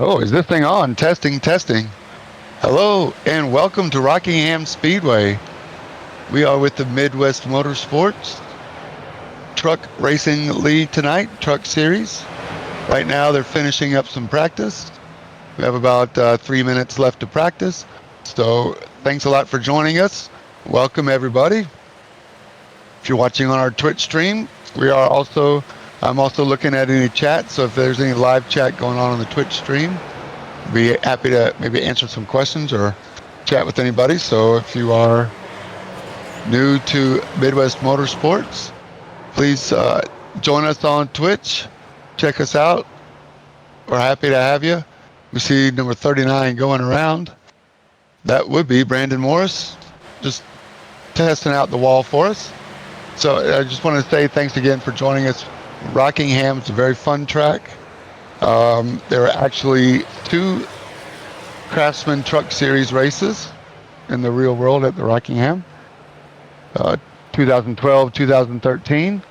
Oh, is this thing on? Testing, testing. Hello, and welcome to Rockingham Speedway. We are with the Midwest Motorsports Truck Racing League tonight, Truck Series. Right now, they're finishing up some practice. We have about 3 minutes left to practice. So, thanks a lot for joining us. Welcome, everybody. If you're watching on our Twitch stream, I'm also looking at any chat. So, if there's any live chat going on the Twitch stream, be happy to maybe answer some questions or chat with anybody. So if you are new to Midwest Motorsports, please join us on Twitch. Check us out. We're happy to have you. We see number 39 going around. That would be Brandon Morris, just testing out the wall for us. So I just want to say thanks again for joining us. Rockingham is a very fun track. There are actually 2 Craftsman Truck Series races in the real world at the Rockingham. 2012, 2013.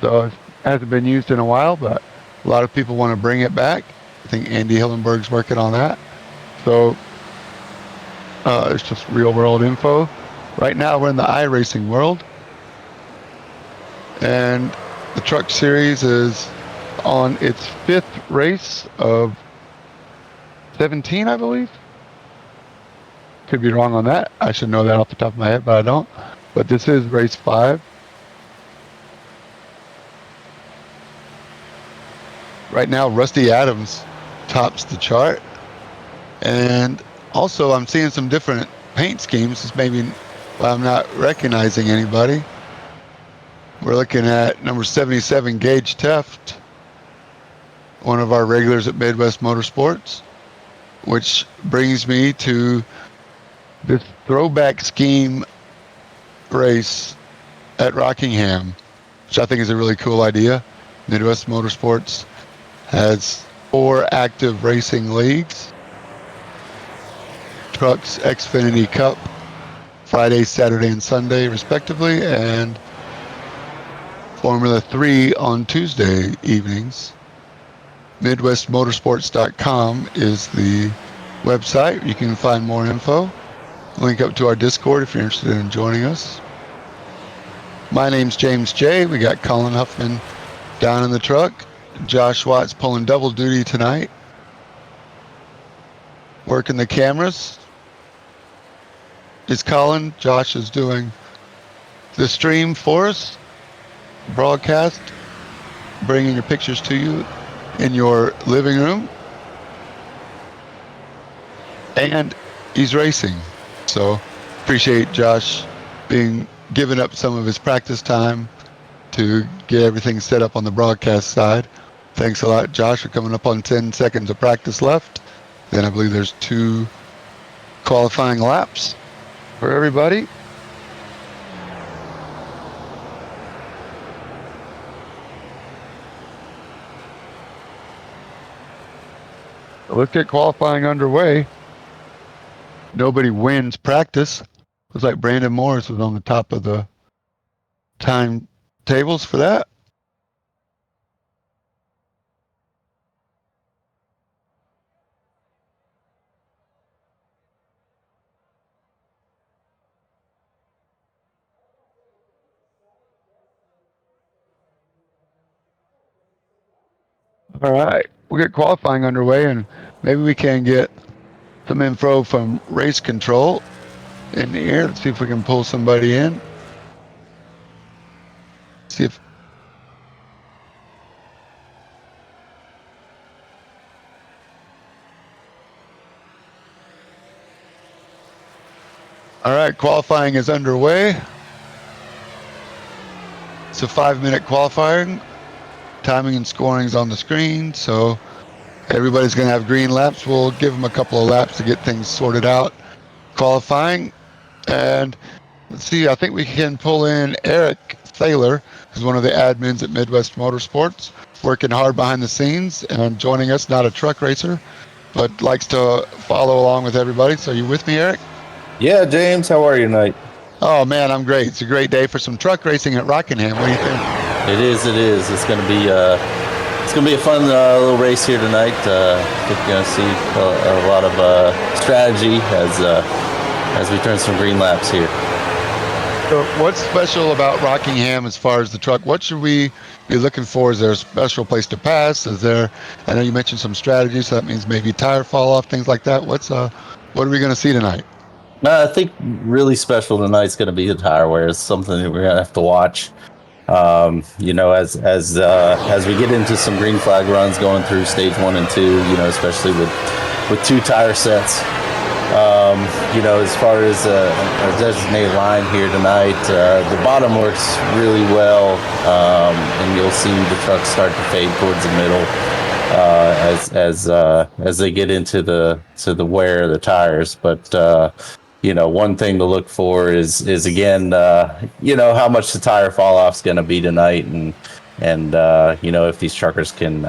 So it hasn't been used in a while, but a lot of people want to bring it back. I think Andy Hillenberg's working on that. So it's just real world info. Right now we're in the iRacing world. And the Truck Series is on its 5th race of 17, I believe. Could be wrong on that. I should know that off the top of my head, but I don't. But this is race 5. Right now, Rusty Adams tops the chart. And also, I'm seeing some different paint schemes. It's maybe why I'm not recognizing anybody. We're looking at number 77, Gage Teft, one of our regulars at Midwest Motorsports, which brings me to this throwback scheme race at Rockingham, which I think is a really cool idea. Midwest Motorsports has 4 active racing leagues. Trucks Xfinity Cup, Friday, Saturday, and Sunday, respectively, and Formula 3 on Tuesday evenings. MidwestMotorsports.com is the website. You can find more info. Link up to our Discord if you're interested in joining us. My name's James J. We got Colin Huffman down in the truck. Josh Watts pulling double duty tonight. Working the cameras is Colin. Josh is doing the stream for us. Broadcast. Bringing your pictures to you in your living room. And he's racing. So appreciate Josh giving up some of his practice time to get everything set up on the broadcast side. Thanks a lot, Josh. We're coming up on 10 seconds of practice left. Then I believe there's 2 qualifying laps for everybody. So let's get qualifying underway. Nobody wins practice. Looks like Brandon Morris was on the top of the time tables for that. All right, we'll get qualifying underway, and maybe we can get some info from race control in the air. Let's see if we can pull somebody in. See if. All right, qualifying is underway. It's a 5-minute qualifying. Timing and scoring is on the screen, so everybody's going to have green laps. We'll give them a couple of laps to get things sorted out. Qualifying, and let's see, I think we can pull in Eric Thaler, who's one of the admins at Midwest Motorsports, working hard behind the scenes and joining us, not a truck racer, but likes to follow along with everybody. So you with me, Eric? Yeah, James, how are you tonight? Oh, man, I'm great. It's a great day for some truck racing at Rockingham. What do you think? It is. It's going to be It's going to be a fun little race here tonight. I think you're going to see a lot of strategy as we turn some green laps here. So what's special about Rockingham as far as the truck? What should we be looking for? Is there a special place to pass? Is there, I know you mentioned some strategies, so that means maybe tire fall off, things like that. What are we going to see tonight? I think really special tonight's going to be the tire wear. It's something that we're going to have to watch. As we get into some green flag runs going through stage 1 and 2, especially with 2 tire sets. As far as a designated line here tonight, the bottom works really well, and you'll see the trucks start to fade towards the middle as they get into the wear of the tires. But one thing to look for is again, how much the tire fall off is going to be tonight, and if these truckers can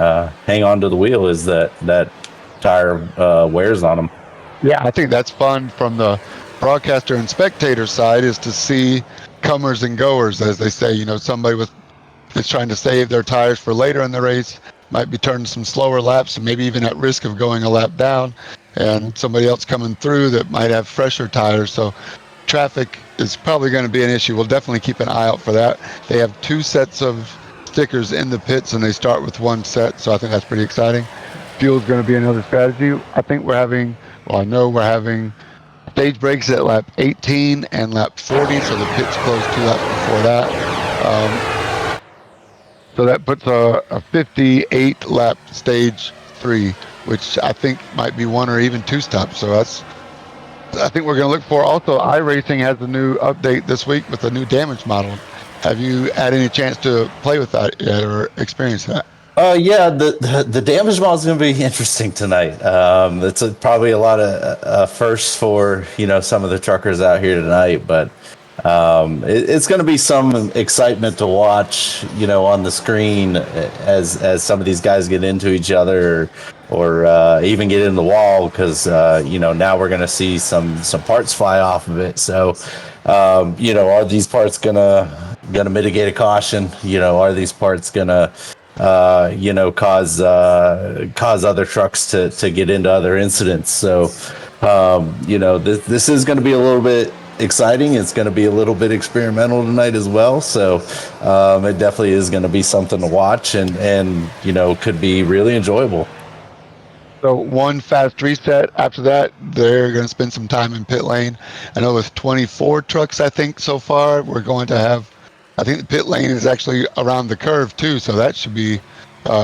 hang on to the wheel as that tire wears on them. Yeah, I think that's fun from the broadcaster and spectator side, is to see comers and goers, as they say. Somebody that's trying to save their tires for later in the race might be turning some slower laps and maybe even at risk of going a lap down, and somebody else coming through that might have fresher tires. So traffic is probably going to be an issue. We'll definitely keep an eye out for that. They have 2 sets of stickers in the pits, and they start with 1 set, so I think that's pretty exciting. Fuel is going to be another strategy. I know we're having stage breaks at lap 18 and lap 40, so the pits close 2 laps before that. So that puts a 58 lap stage 3, which I think might be 1 or even 2 stops. So I think we're going to look for. Also, iRacing has a new update this week with a new damage model. Have you had any chance to play with that yet or experience that? Yeah, the damage model is going to be interesting tonight. It's probably a lot of firsts for some of the truckers out here tonight, but it's going to be some excitement to watch on the screen as some of these guys get into each other or even get in the wall, because now we're going to see some parts fly off of it. So are these parts gonna mitigate a caution? Are these parts gonna cause other trucks to get into other incidents? So this is going to be a little bit exciting. It's going to be a little bit experimental tonight as well. So it definitely is going to be something to watch, and could be really enjoyable. So 1 fast reset. After that, they're going to spend some time in pit lane. I know with 24 trucks, I think so far, we're going to have, I think the pit lane is actually around the curve too. So that should be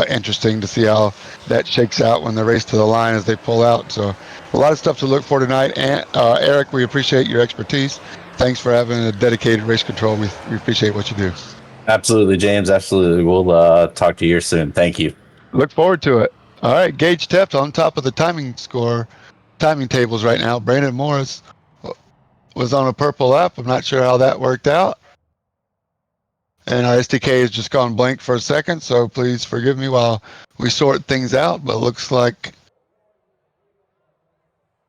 interesting to see how that shakes out when they race to the line as they pull out. So a lot of stuff to look for tonight. And Eric, we appreciate your expertise. Thanks for having a dedicated race control. We appreciate what you do. Absolutely, James. Absolutely. We'll talk to you soon. Thank you. Look forward to it. All right, Gage Teft on top of the timing tables right now. Brandon Morris was on a purple lap. I'm not sure how that worked out. And our SDK has just gone blank for a second, so please forgive me while we sort things out. But it looks like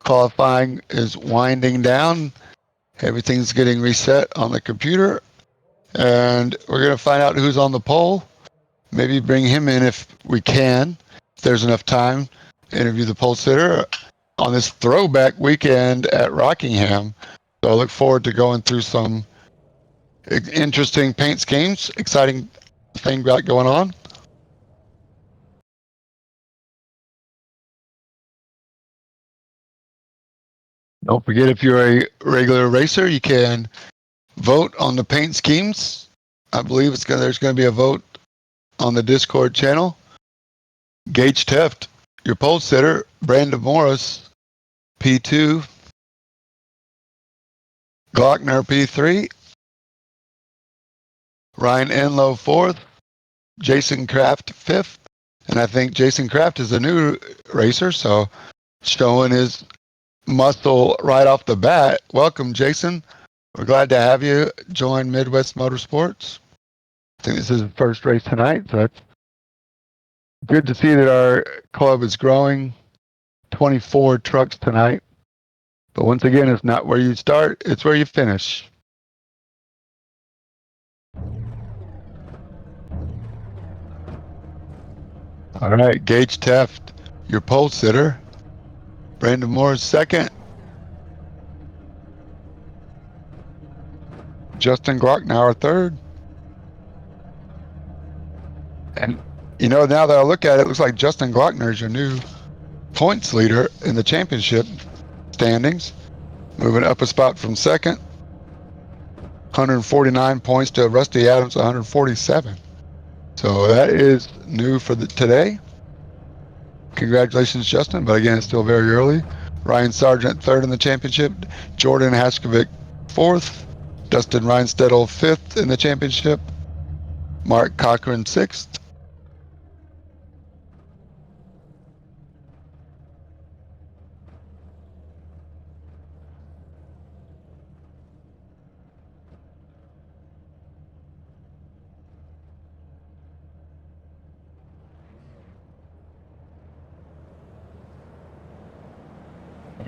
qualifying is winding down. Everything's getting reset on the computer. And we're going to find out who's on the pole. Maybe bring him in if we can, if there's enough time to interview the pole sitter on this throwback weekend at Rockingham. So I look forward to going through some interesting paint schemes, exciting thing got going on. Don't forget, if you're a regular racer, you can vote on the paint schemes. I believe there's going to be a vote on the Discord channel. Gage Teft, your pole sitter. Brandon Morris, P2. Glockner, P3. Ryan Enlow, 4th. Jason Kraft, 5th. And I think Jason Kraft is a new racer, so showing his muscle right off the bat. Welcome, Jason. We're glad to have you join Midwest Motorsports. I think this is his first race tonight, so it's good to see that our club is growing. 24 trucks tonight. But once again, it's not where you start, it's where you finish. All right, Gage Teft, your pole sitter. Brandon Moore's second. Justin Glocknauer third. And, now that I look at it, it looks like Justin Glockner is your new points leader in the championship standings. Moving up a spot from second. 149 points to Rusty Adams, 147. So that is new for today. Congratulations, Justin. But again, it's still very early. Ryan Sargent third in the championship. Jordan Haskovic fourth. Dustin Reinstedel fifth in the championship. Mark Cochran sixth.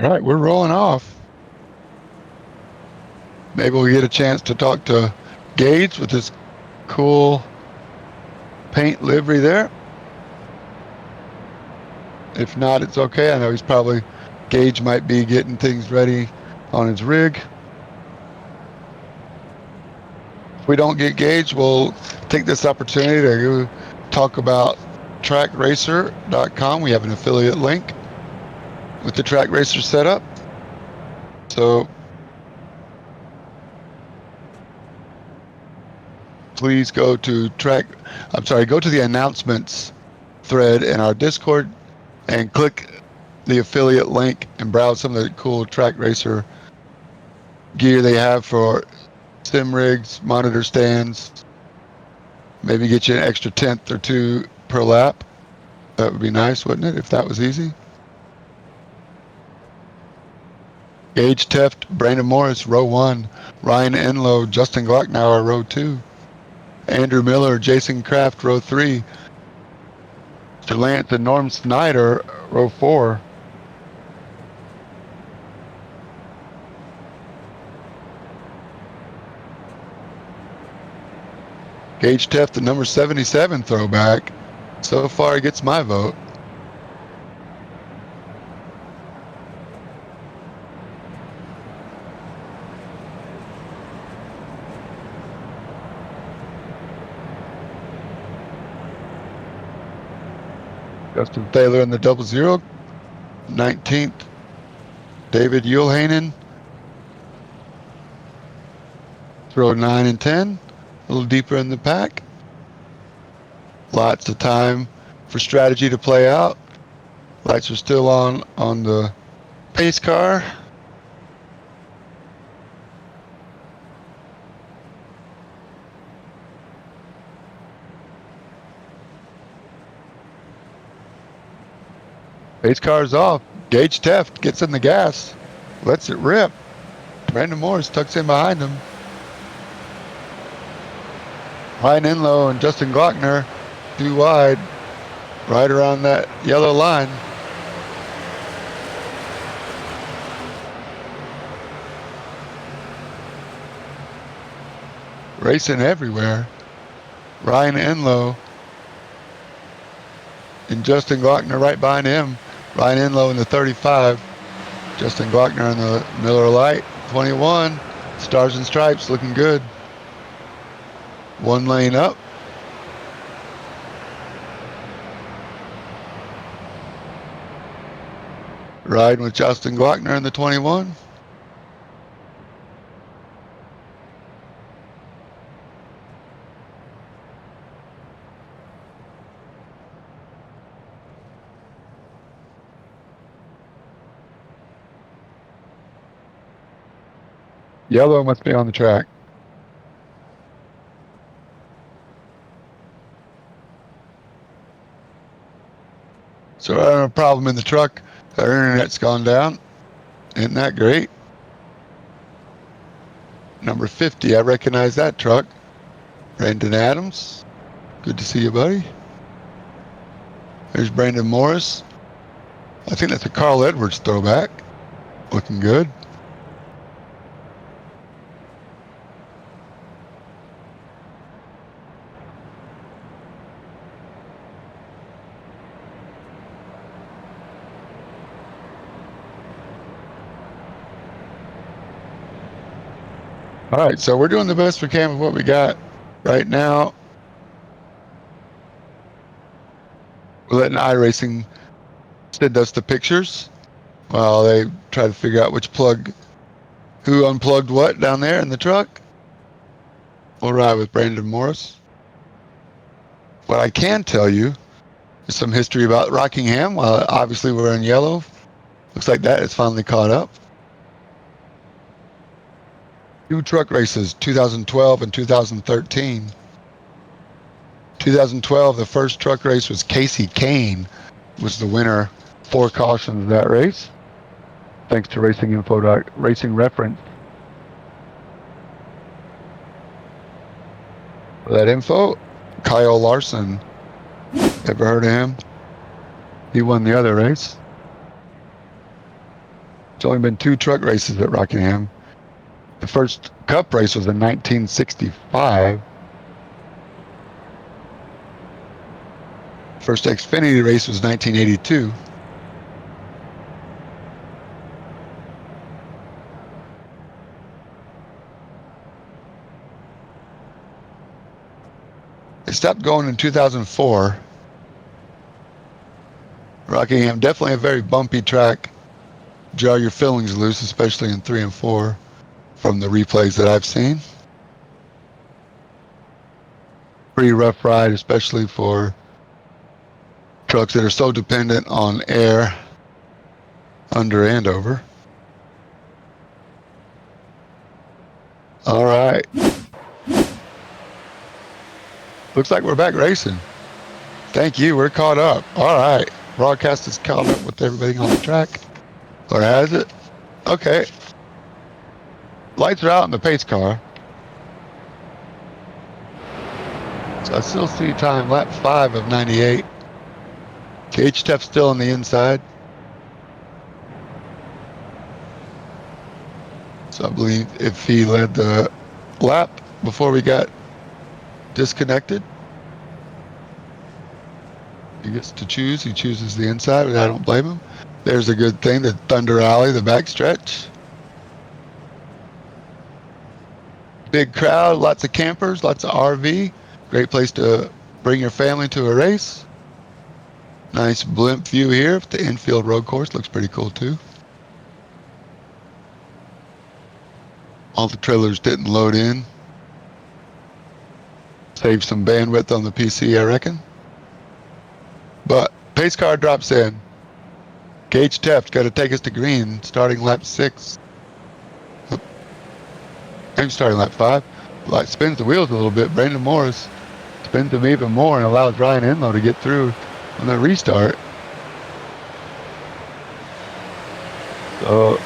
All right, we're rolling off. Maybe we'll get a chance to talk to Gage with his cool paint livery there. If not, it's okay. I know Gage might be getting things ready on his rig. If we don't get Gage, we'll take this opportunity to talk about trackracer.com. We have an affiliate link with the Track Racer setup. So please go to the announcements thread in our Discord and click the affiliate link and browse some of the cool Track Racer gear they have for sim rigs, monitor stands. Maybe get you an extra tenth or two per lap. That would be nice, wouldn't it, if that was easy? Gage Teft, Brandon Morris, row 1. Ryan Enlow, Justin Glocknauer, row 2. Andrew Miller, Jason Kraft, row 3. Mr. Lance and Norm Snyder, row 4. Gage Teft, the number 77 throwback. So far, gets my vote. Justin Thaler in the 00. 19th, David Uelhanen. Row 9 and 10. A little deeper in the pack. Lots of time for strategy to play out. Lights are still on the pace car. Pace car's off. Gage Teft gets in the gas. Lets it rip. Brandon Morris tucks in behind him. Ryan Enlow and Justin Glockner, 2 wide, right around that yellow line. Racing everywhere. Ryan Enlow and Justin Glockner right behind him. Ryan Enlow in the 35. Justin Glockner in the Miller Lite 21. Stars and Stripes looking good. 1 lane up. Riding with Justin Glockner in the 21. Yellow must be on the track. So I have a problem in the truck. Our internet's gone down. Isn't that great? Number 50, I recognize that truck. Brandon Adams. Good to see you, buddy. There's Brandon Morris. I think that's a Carl Edwards throwback. Looking good. All right, so we're doing the best we can with what we got right now. We're letting iRacing send us the pictures while they try to figure out who unplugged what down there in the truck. We'll ride with Brandon Morris. What I can tell you is some history about Rockingham. While obviously we're in yellow, looks like that is finally caught up. 2 truck races, 2012 and 2013. 2012, the first truck race was Casey Kane was the winner. 4 cautions that race, thanks to Racing Info, Racing Reference. For that info, Kyle Larson. Ever heard of him? He won the other race. It's only been 2 truck races at Rockingham. The first Cup race was in 1965. First Xfinity race was 1982. It stopped going in 2004. Rockingham, definitely a very bumpy track. Draw your feelings loose, especially in 3 and 4 from the replays that I've seen. Pretty rough ride, especially for trucks that are so dependent on air under and over. All right. Looks like we're back racing. Thank you. We're caught up. All right. Broadcast is caught up with everything on the track. Or has it? Okay. Lights are out in the pace car. So I still see time lap 5 of 98. Cage Tef still on the inside. So I believe if he led the lap before we got disconnected, he gets to choose. He chooses the inside, but I don't blame him. There's a good thing, the Thunder Alley, the backstretch. Big crowd, lots of campers, lots of RV. Great place to bring your family to a race. Nice blimp view here. The infield road course looks pretty cool too. All the trailers didn't load in. Save some bandwidth on the PC, I reckon. But pace car drops in. Gage Teft got to take us to green, starting lap 6. I'm starting lap 5. Like spins the wheels a little bit. Brandon Morris spins them even more and allows Ryan Enlow to get through on the restart. So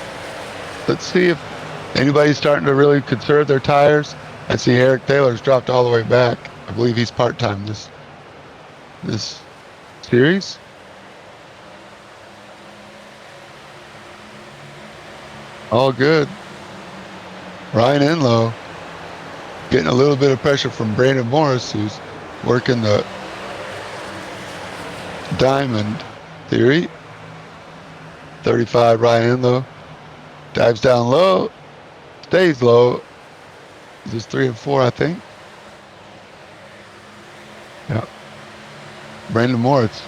let's see if anybody's starting to really conserve their tires. I see Eric Taylor's dropped all the way back. I believe he's part-time this series. All good. Ryan Enlow getting a little bit of pressure from Brandon Morris, who's working the diamond theory. 35 Ryan Enlow dives down low, stays low. This is 3 and 4, I think. Yeah. Brandon Morris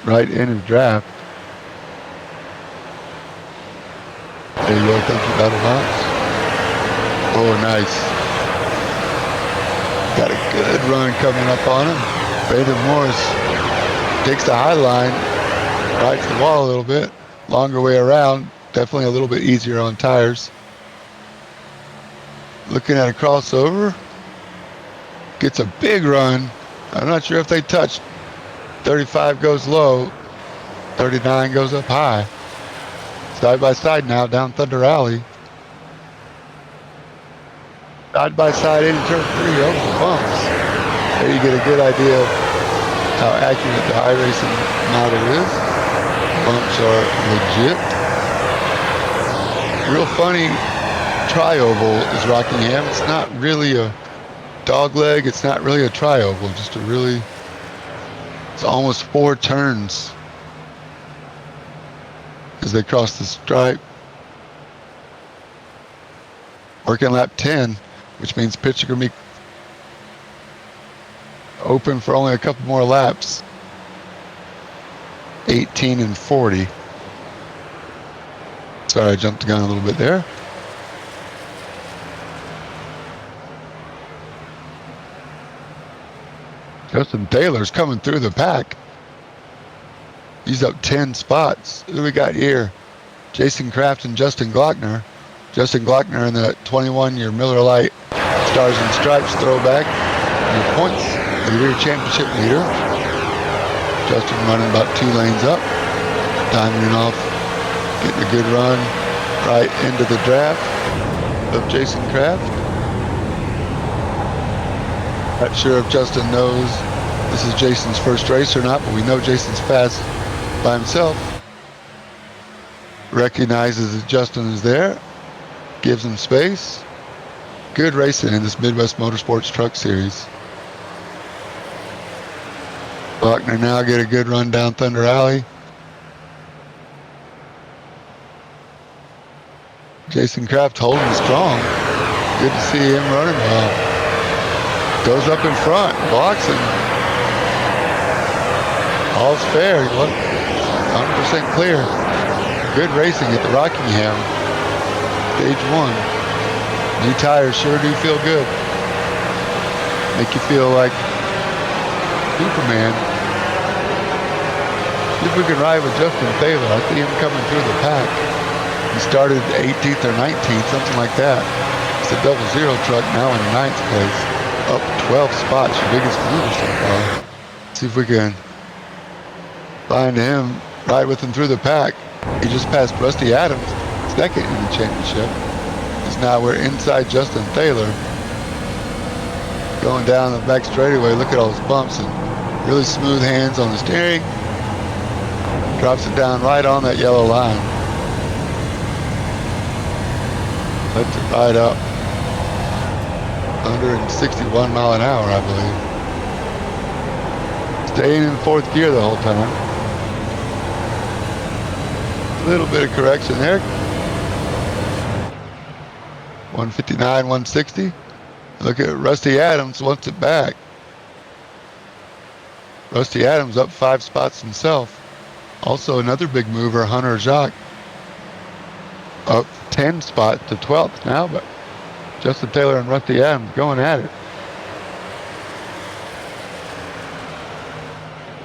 right in his draft. There you go, thank you, Battle Box. Oh, nice. Got a good run coming up on him. Brandon Morris takes the high line, rides the wall a little bit. Longer way around, definitely a little bit easier on tires. Looking at a crossover. Gets a big run. I'm not sure if they touched. 35 goes low. 39 goes up high. Side by side now down Thunder Alley. Side by side into turn 3 over the bumps. There you get a good idea of how accurate the iRacing model is. Bumps are legit. Real funny tri-oval is Rockingham. It's not really a dog leg. It's not really a tri-oval. Just a really, it's almost 4 turns as they cross the stripe. Working lap 10, which means pits are going to be open for only a couple more laps. 18 and 40. Sorry, I jumped the gun a little bit there. Justin Taylor's coming through the pack. He's up 10 spots. Who do we got here? Jason Kraft and Justin Glockner. Justin Glockner in the 21-year Miller Lite Stars and Stripes throwback. Your points leader, championship leader. Justin running about 2 lanes up. Timing off, getting a good run right into the draft of Jason Kraft. Not sure if Justin knows this is Jason's first race or not, but we know Jason's fast by himself. Recognizes that Justin is there, gives him space. Good racing in this Midwest Motorsports Truck Series. Buckner now get a good run down Thunder Alley. Jason Kraft holding strong. Good to see him running well. Goes up in front, blocks him. All's fair. 100% clear. Good racing at the Rockingham. Stage 1. New tires sure do feel good. Make you feel like Superman. See if we can ride with Justin Taylor. I see him coming through the pack. He started 18th or 19th, something like that. It's a 00 truck now in 9th place. Up 12 spots, your biggest mover so far. See if we can find him, ride with him through the pack. He just passed Rusty Adams, second in the championship. Because now we're inside Justin Taylor. Going down the back straightaway, look at all those bumps and really smooth hands on the steering. Drops it down right on that yellow line. Lets it ride up. 161 mile an hour, I believe. Staying in 4th gear the whole time. A little bit of correction there. 159, 160. Look at Rusty Adams wants it back. Rusty Adams up 5 spots himself. Also another big mover, Hunter Jacques. Up 10 spots to 12th now, but Justin Taylor and Rusty Adams going at it.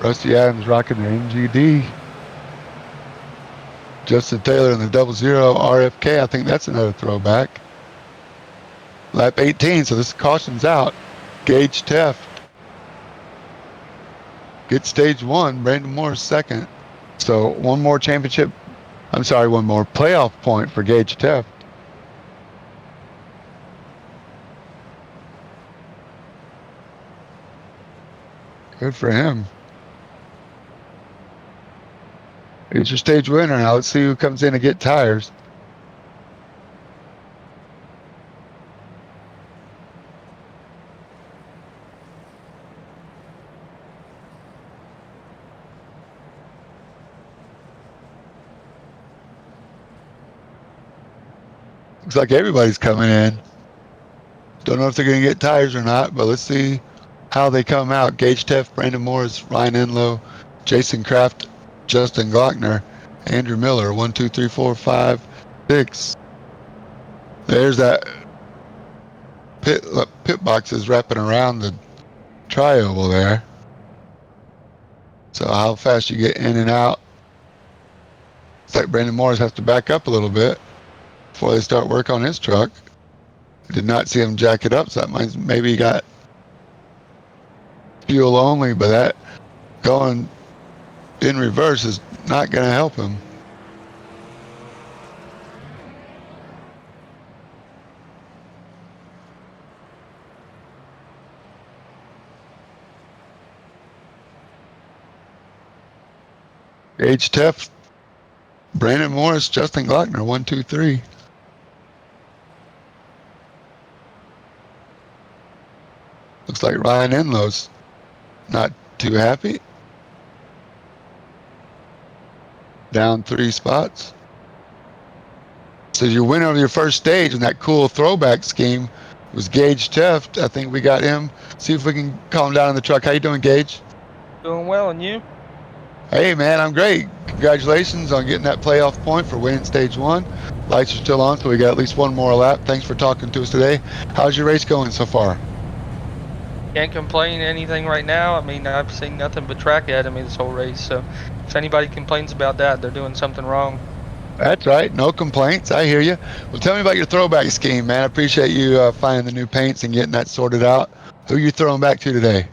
Rusty Adams rocking the MGD. Justin Taylor in the 00 RFK. I think that's another throwback. Lap 18, so this caution's out. Gage Teft. Get stage 1. Brandon Moore's second. So one more playoff point for Gage Teft. Good for him. He's your stage winner. Now let's see who comes in to get tires. Looks like everybody's coming in. Don't know if they're going to get tires or not, but let's see how they come out. Gage Teft, Brandon Morris, Ryan Enlow, Jason Kraft, Justin Glockner, Andrew Miller. 1, 2, 3, 4, 5, 6. There's that pit boxes wrapping around the tri-oval there. So how fast you get in and out. It's like Brandon Morris has to back up a little bit before they start work on his truck. Did not see him jack it up, so that means maybe he got fuel only, but that going in reverse is not going to help him. Gage Teft, Brandon Morris, Justin Glockner, 1, 2, 3. Looks like Ryan Enlow's not too happy. Down 3 spots. So your winner of your first stage in that cool throwback scheme was Gage Teft. I think we got him. See if we can calm down in the truck. How you doing, Gage? Doing well, and you? Hey, man, I'm great. Congratulations on getting that playoff point for winning stage one. Lights are still on, so we got at least one more lap. Thanks for talking to us today. How's your race going so far? Can't complain anything right now. I mean, I've seen nothing but track ahead of me this whole race. So if anybody complains about that, they're doing something wrong. That's right. No complaints. I hear you. Well, tell me about your throwback scheme, man. I appreciate you finding the new paints and getting that sorted out. Who are you throwing back to today?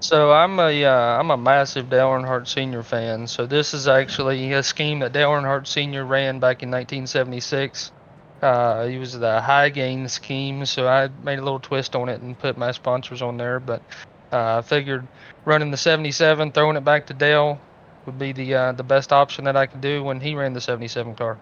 So I'm a massive Dale Earnhardt Sr. fan. So this is actually a scheme that Dale Earnhardt Sr. ran back in 1976. He was the high gain scheme, so I made a little twist on it and put my sponsors on there. But I figured running the 77, throwing it back to Dale would be the best option that I could do when he ran the 77 car.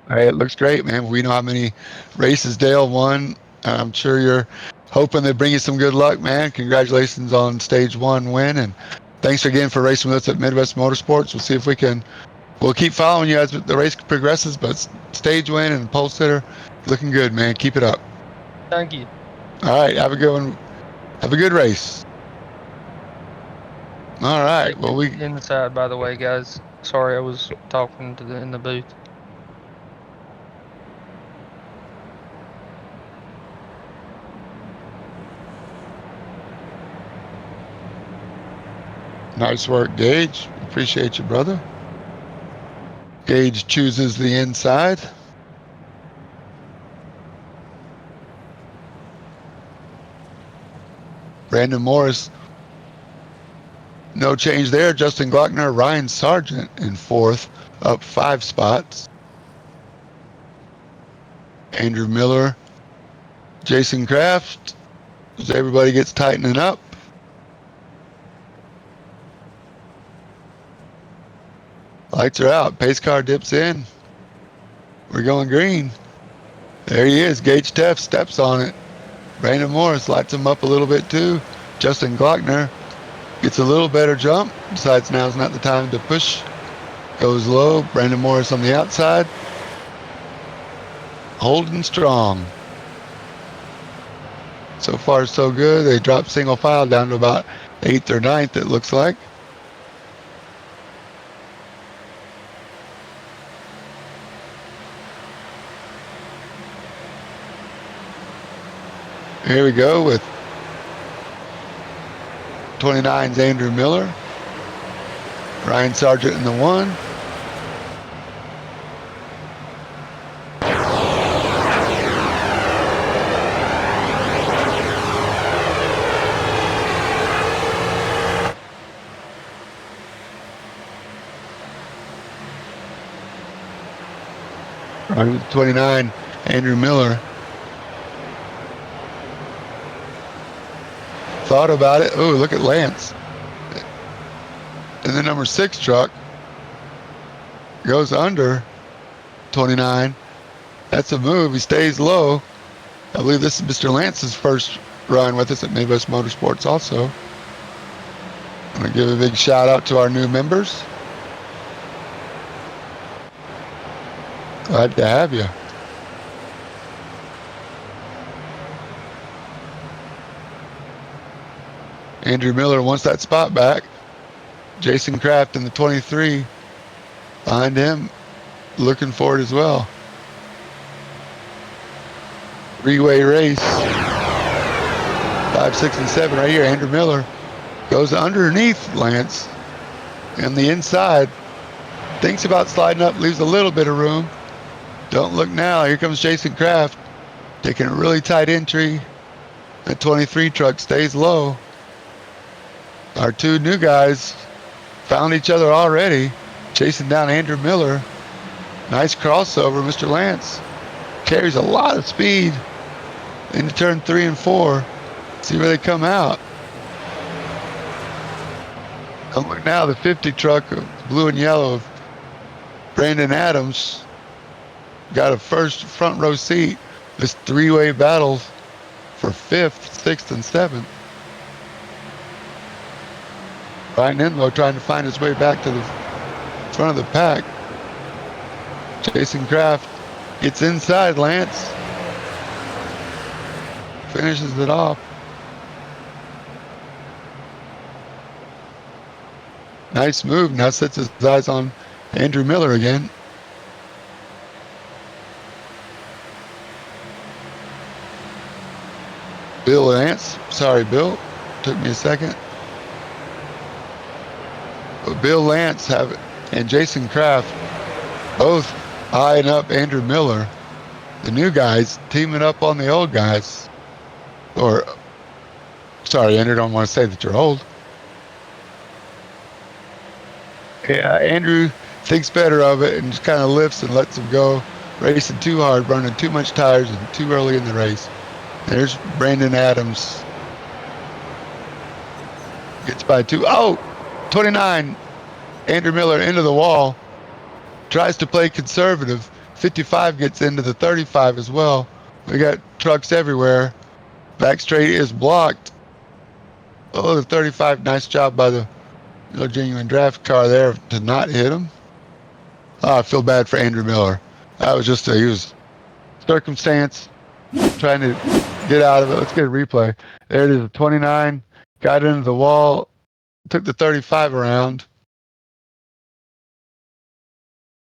Hey, it looks great, man. We know how many races Dale won. I'm sure you're hoping they bring you some good luck, man. Congratulations on stage one win, and thanks again for racing with us at Midwest Motorsports. We'll see if we can. We'll keep following you as the race progresses, but stage win and pole sitter, looking good, man. Keep it up. Thank you. All right, have a good one. Have a good race. All right. Well, we Inside, by the way, guys. Sorry, I was talking to in the booth. nice work, Gage. Appreciate you, brother. Gage chooses the inside. Brandon Morris, no change there. Justin Glockner, Ryan Sargent in fourth, up 5 spots. Andrew Miller, Jason Kraft, as everybody gets tightening up. Lights are out. Pace car dips in. We're going green. There he is. Gage Teff steps on it. Brandon Morris lights him up a little bit too. Justin Glockner gets a little better jump. Decides now's not the time to push. Goes low. Brandon Morris on the outside. Holding strong. So far, so good. They dropped single file down to about 8th or 9th, it looks like. Here we go with 29's Andrew Miller. Ryan Sargent in the 1. Ryan 29, Andrew Miller. Thought about it. Oh, look at Lance. And the number 6 truck goes under 29. That's a move. He stays low. I believe this is Mr. Lance's first run with us at Midwest Motorsports also. I'm going to give a big shout out to our new members. Glad to have you. Andrew Miller wants that spot back. Jason Kraft in the 23 behind him, looking for it as well. Three-way race. 5, 6, and 7 right here. Andrew Miller goes underneath Lance and the inside. Thinks about sliding up, leaves a little bit of room. Don't look now. Here comes Jason Kraft taking a really tight entry. The 23 truck stays low. Our two new guys found each other already, chasing down Andrew Miller. Nice crossover. Mr. Lance carries a lot of speed into turn 3 and 4. See where they come out. Don't look now, the 50 truck, blue and yellow of Brandon Adams, got a first front row seat. This three-way battle for 5th, 6th, and 7th. Ryan Enlow trying to find his way back to the front of the pack. Jason Kraft Gets inside, Lance. Finishes it off. Nice move. Now sets his eyes on Andrew Miller again. Bill Lance. Sorry, Bill. Took me a second. But Bill Lance and Jason Kraft both eyeing up Andrew Miller. The new guys teaming up on the old guys. Or, sorry, Andrew, don't want to say that you're old. Yeah, Andrew thinks better of it and just kind of lifts and lets him go. Racing too hard, burning too much tires and too early in the race. There's Brandon Adams. Gets by 2. Oh, 29. Andrew Miller into the wall. Tries to play conservative. 55 gets into the 35 as well. We got trucks everywhere. Back straight is blocked. Oh, the 35. Nice job by the genuine draft car there to not hit him. Oh, I feel bad for Andrew Miller. That was just he was circumstance trying to get out of it. Let's get a replay. There it is, 29. Got into the wall. Took the 35 around.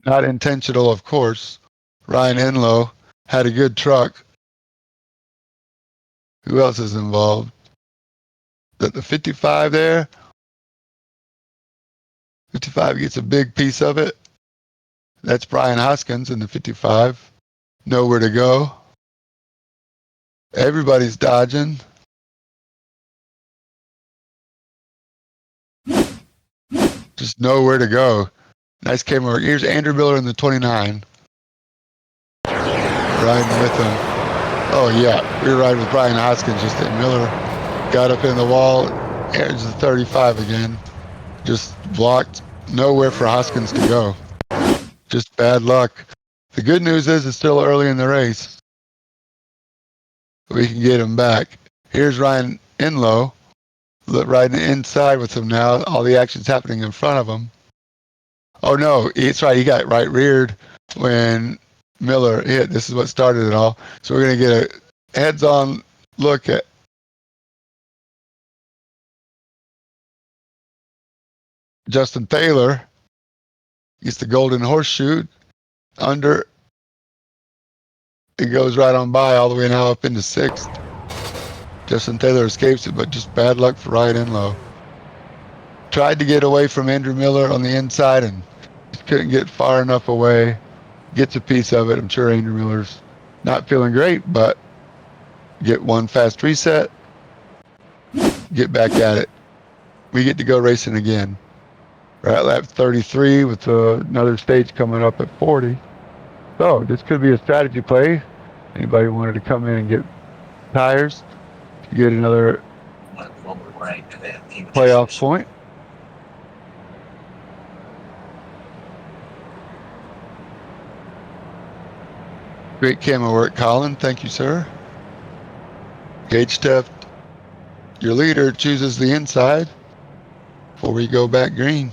Not intentional, of course. Ryan Enlow had a good truck. Who else is involved? The 55 there. 55 gets a big piece of it. That's Brian Hoskins in the 55. Nowhere to go. Everybody's dodging. Just nowhere to go. Nice camera work. Here's Andrew Miller in the 29. Riding with him. Oh, yeah. We were riding with Brian Hoskins. Just that Miller got up in the wall. There's the 35 again. Just blocked. Nowhere for Hoskins to go. Just bad luck. The good news is it's still early in the race. We can get him back. Here's Ryan Enlow. Riding inside with him now. All the action's happening in front of him. Oh, no. It's right. He got right reared when Miller hit. This is what started it all. So we're going to get a heads-on look at Justin Taylor. Gets the golden horseshoe. Under. It goes right on by all the way now up into 6th. Justin Taylor escapes it, but just bad luck for Ryan Enlow. Tried to get away from Andrew Miller on the inside and just couldn't get far enough away. Gets a piece of it. I'm sure Andrew Miller's not feeling great, but get one fast reset. Get back at it. We get to go racing again. We're at lap 33 with another stage coming up at 40. So this could be a strategy play. Anybody wanted to come in and get tires to get another playoff point? Great camera work, Colin. Thank you, sir. Gage Steft, your leader, chooses the inside before we go back green.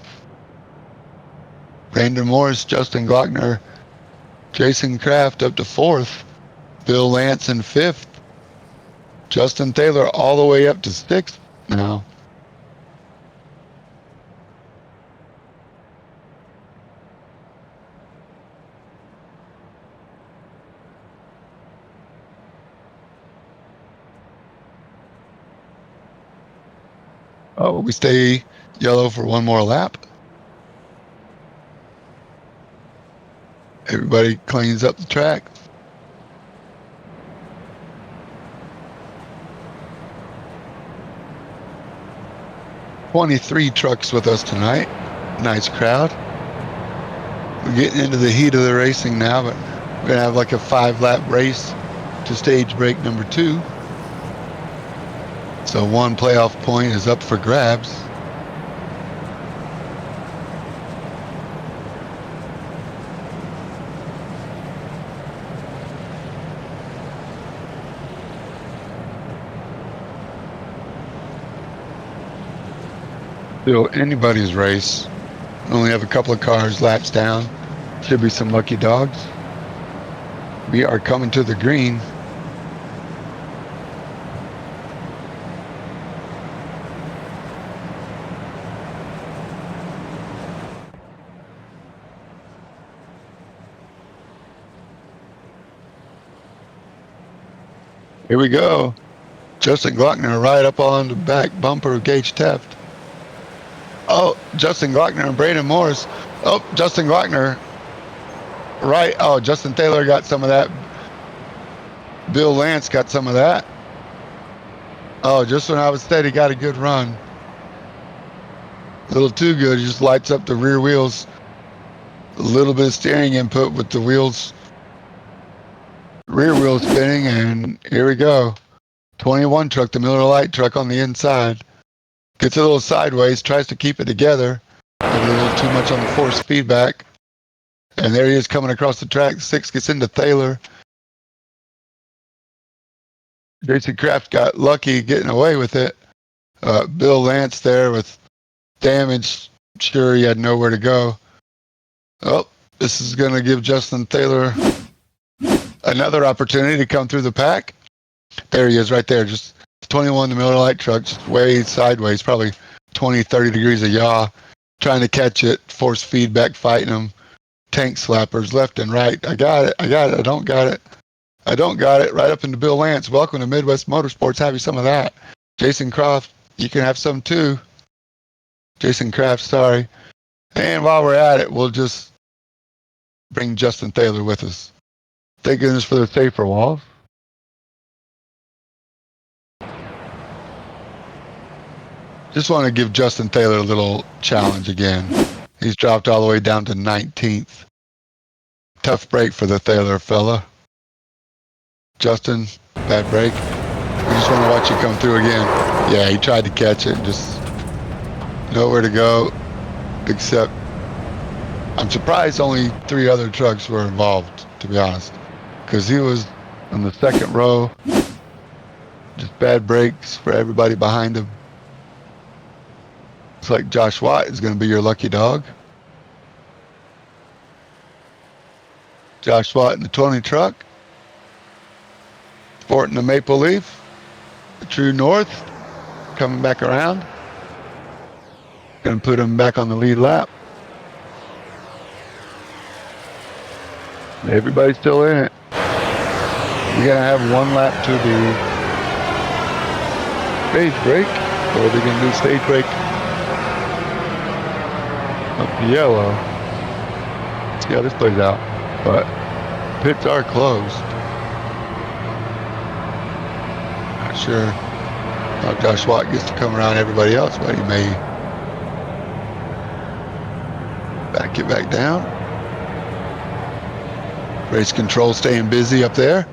Brandon Morris, Justin Glockner, Jason Kraft up to 4th. Bill Lance in 5th. Justin Taylor all the way up to 6th now. Oh, we stay yellow for one more lap. Everybody cleans up the track. "23 trucks with us tonight. Nice crowd. We're getting into the heat of the racing now, but we're going to have like a 5-lap race to stage break number 2. So one playoff point is up for grabs. Still anybody's race. We only have a couple of cars laps down. Should be some lucky dogs. We are coming to the green. Here we go. Justin Glockner right up on the back bumper of Gage Teft. Oh, Justin Glockner and Braden Morris. Oh, Justin Glockner. Right. Oh, Justin Taylor got some of that. Bill Lance got some of that. Oh, just when I was steady, got a good run. A little too good. He just lights up the rear wheels. A little bit of steering input with the wheels, rear wheels spinning, and here we go. 21 truck, the Miller Lite truck on the inside. Gets a little sideways, tries to keep it together. Maybe a little too much on the force feedback. And there he is coming across the track. 6 gets into Thaler. Jason Kraft got lucky getting away with it. Bill Lance there with damage. Sure, he had nowhere to go. Oh, this is going to give Justin Thaler another opportunity to come through the pack. There he is right there. Just 21, the Miller Lite truck, just way sideways, probably 20, 30 degrees of yaw. Trying to catch it, force feedback, fighting them. Tank slappers left and right. I got it. I don't got it. I don't got it. Right up into Bill Lance. Welcome to Midwest Motorsports. Have you some of that? Jason Croft, you can have some too. Jason Kraft, sorry. And while we're at it, we'll just bring Justin Thaler with us. Thank goodness for the safer walls. Just want to give Justin Thaler a little challenge again. He's dropped all the way down to 19th. Tough break for the Thaler fella. Justin, bad break. We just want to watch you come through again. Yeah, he tried to catch it, just nowhere to go, except I'm surprised only 3 other trucks were involved, to be honest, because he was on the second row. Just bad breaks for everybody behind him. Looks like Josh Watt is going to be your lucky dog. Josh Watt in the 20 truck. Sporting the Maple Leaf. The True North. Coming back around. Going to put him back on the lead lap. Everybody's still in it. We're going to have 1 lap to the stage break. Or they're going to do stage break up the yellow. Let's see how this plays out. But pits are closed. Not sure how Josh Watt gets to come around everybody else, but he may back it back down. Race control staying busy up there.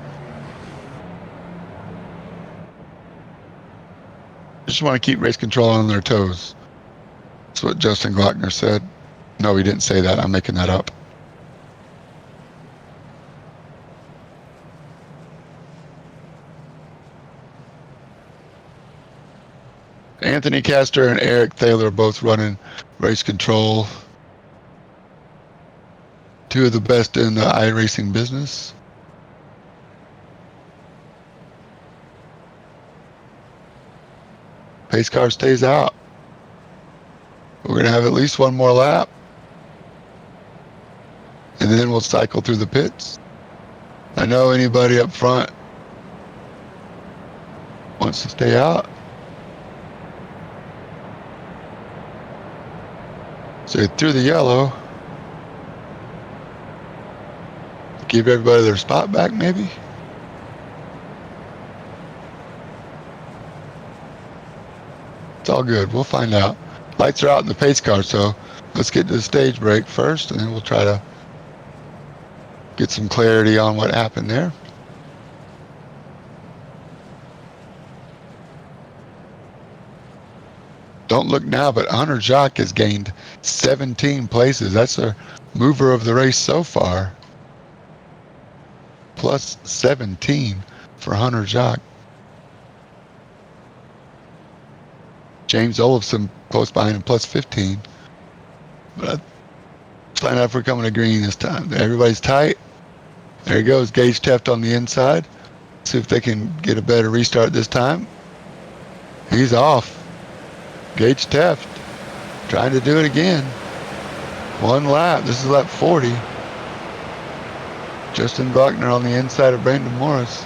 Just want to keep race control on their toes. That's what Justin Glockner said. No, he didn't say that. I'm making that up. Anthony Castor and Eric Thaler both running race control. 2 of the best in the iRacing business. Pace car stays out. We're going to have at least 1 more lap. And then we'll cycle through the pits. I know anybody up front wants to stay out. So through the yellow. Give everybody their spot back, maybe? It's all good. We'll find out. Lights are out in the pace car, so let's get to the stage break first, and then we'll try to get some clarity on what happened there. Don't look now, but Hunter Jacques has gained 17 places. That's a mover of the race so far. Plus 17 for Hunter Jacques. James Olafson close behind him, plus 15. But let's find out if we're coming to green this time. Everybody's tight. There he goes, Gage Teft on the inside. See if they can get a better restart this time. He's off. Gage Teft trying to do it again. One lap. This is lap 40. Justin Glockner on the inside of Brandon Morris.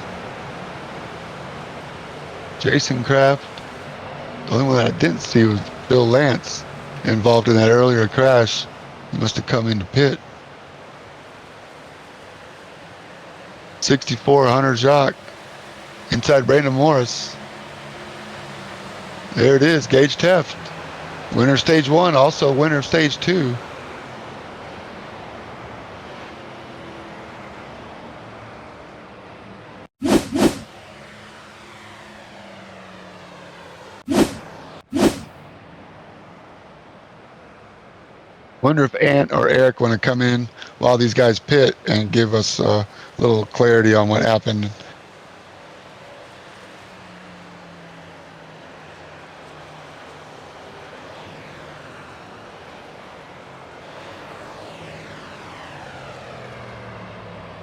Jason Kraft. The only one that I didn't see was Bill Lance, involved in that earlier crash. He must have come into pit. 64 Hunter Jacques inside Brandon Morris. There it is, Gage Teft. Winner stage 1, also winner stage 2. Wonder if Ant or Eric want to come in while these guys pit and give us a little clarity on what happened.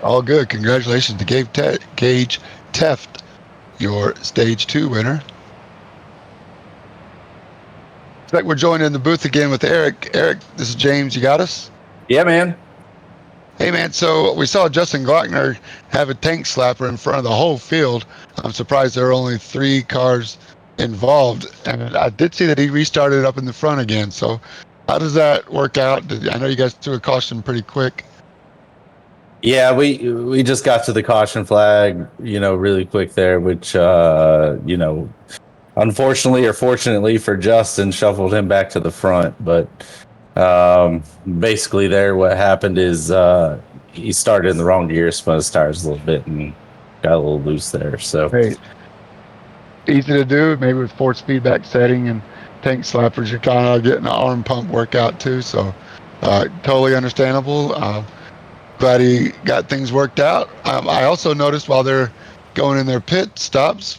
All good. Congratulations to Gage Teft, your stage 2 winner. Looks like we're joined in the booth again with Eric. Eric, this is James. You got us? Yeah, man. Hey, man. So we saw Justin Glockner have a tank slapper in front of the whole field. I'm surprised there are only 3 cars involved. And I did see that he restarted up in the front again. So how does that work out? I know you guys threw a caution pretty quick. Yeah, we just got to the caution flag, really quick there, which unfortunately or fortunately for Justin, shuffled him back to the front. But basically, there what happened is he started in the wrong gear, spun his tires a little bit, and got a little loose there. So Hey, easy to do, maybe with force feedback setting and tank slappers. You're kind of getting an arm pump workout too, so totally understandable. Glad he got things worked out. I also noticed while they're going in their pit stops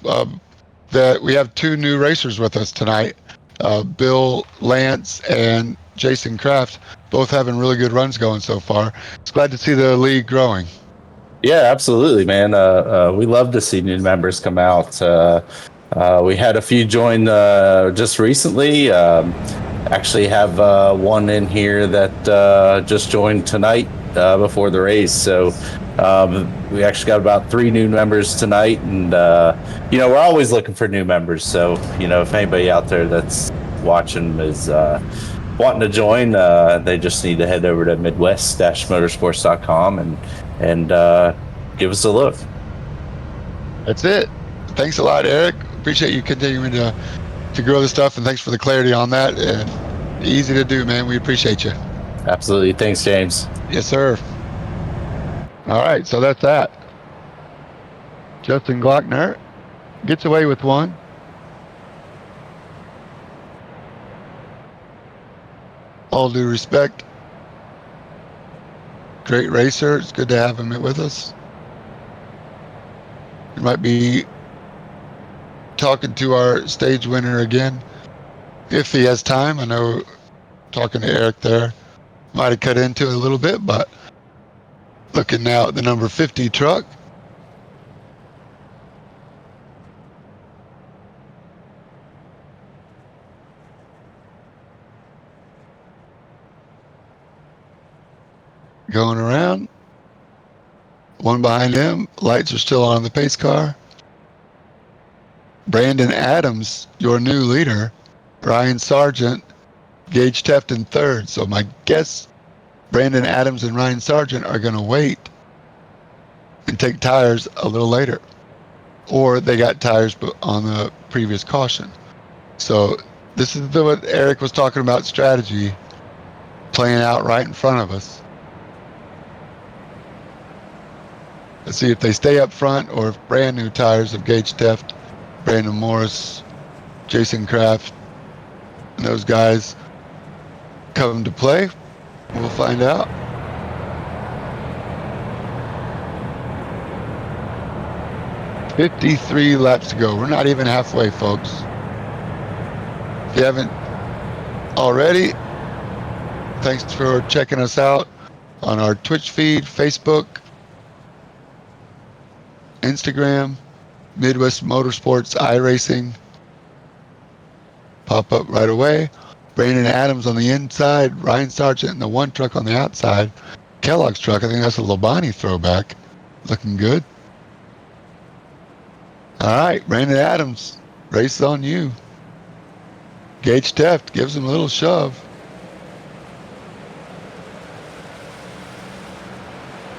that we have 2 new racers with us tonight. Bill Lance and Jason Kraft, both having really good runs going so far. It's glad to see the league growing. yeah, absolutely, man. We love to see new members come out. We had a few join just recently. Actually have one in here that just joined tonight before the race. So we actually got about 3 new members tonight, and we're always looking for new members. So if anybody out there that's watching is wanting to join, they just need to head over to midwest-motorsports.com and give us a look. That's it. Thanks a lot, Eric. Appreciate you continuing to grow the stuff, and thanks for the clarity on that. Easy to do, man. We appreciate you. Absolutely. Thanks, James. Yes, sir. All right, so that's that. Justin Glockner gets away with one. All due respect. Great racer. It's good to have him with us. We might be talking to our stage winner again if he has time. I know talking to Eric there might have cut into it a little bit, but looking now at the number 50 truck. Going around. One behind him. Lights are still on the pace car. Brandon Adams, your new leader. Ryan Sargent, Gage Teft in third. So my guess, Brandon Adams and Ryan Sargent are going to wait and take tires a little later. Or they got tires on the previous caution. So this is what Eric was talking about, strategy playing out right in front of us. Let's see if they stay up front or if brand new tires of Gage Teft, Brandon Morris, Jason Kraft, and those guys come to play. We'll find out. $53 laps to go. We're not even halfway, folks. If you haven't already, thanks for checking us out on our Twitch feed, Facebook, Instagram, Midwest Motorsports iRacing. Pop up right away. Brandon Adams on the inside, Ryan Sargent in the one truck on the outside. Kellogg's truck, I think that's a Labonte throwback. Looking good. All right, Brandon Adams, race on you. Gage Teft gives him a little shove.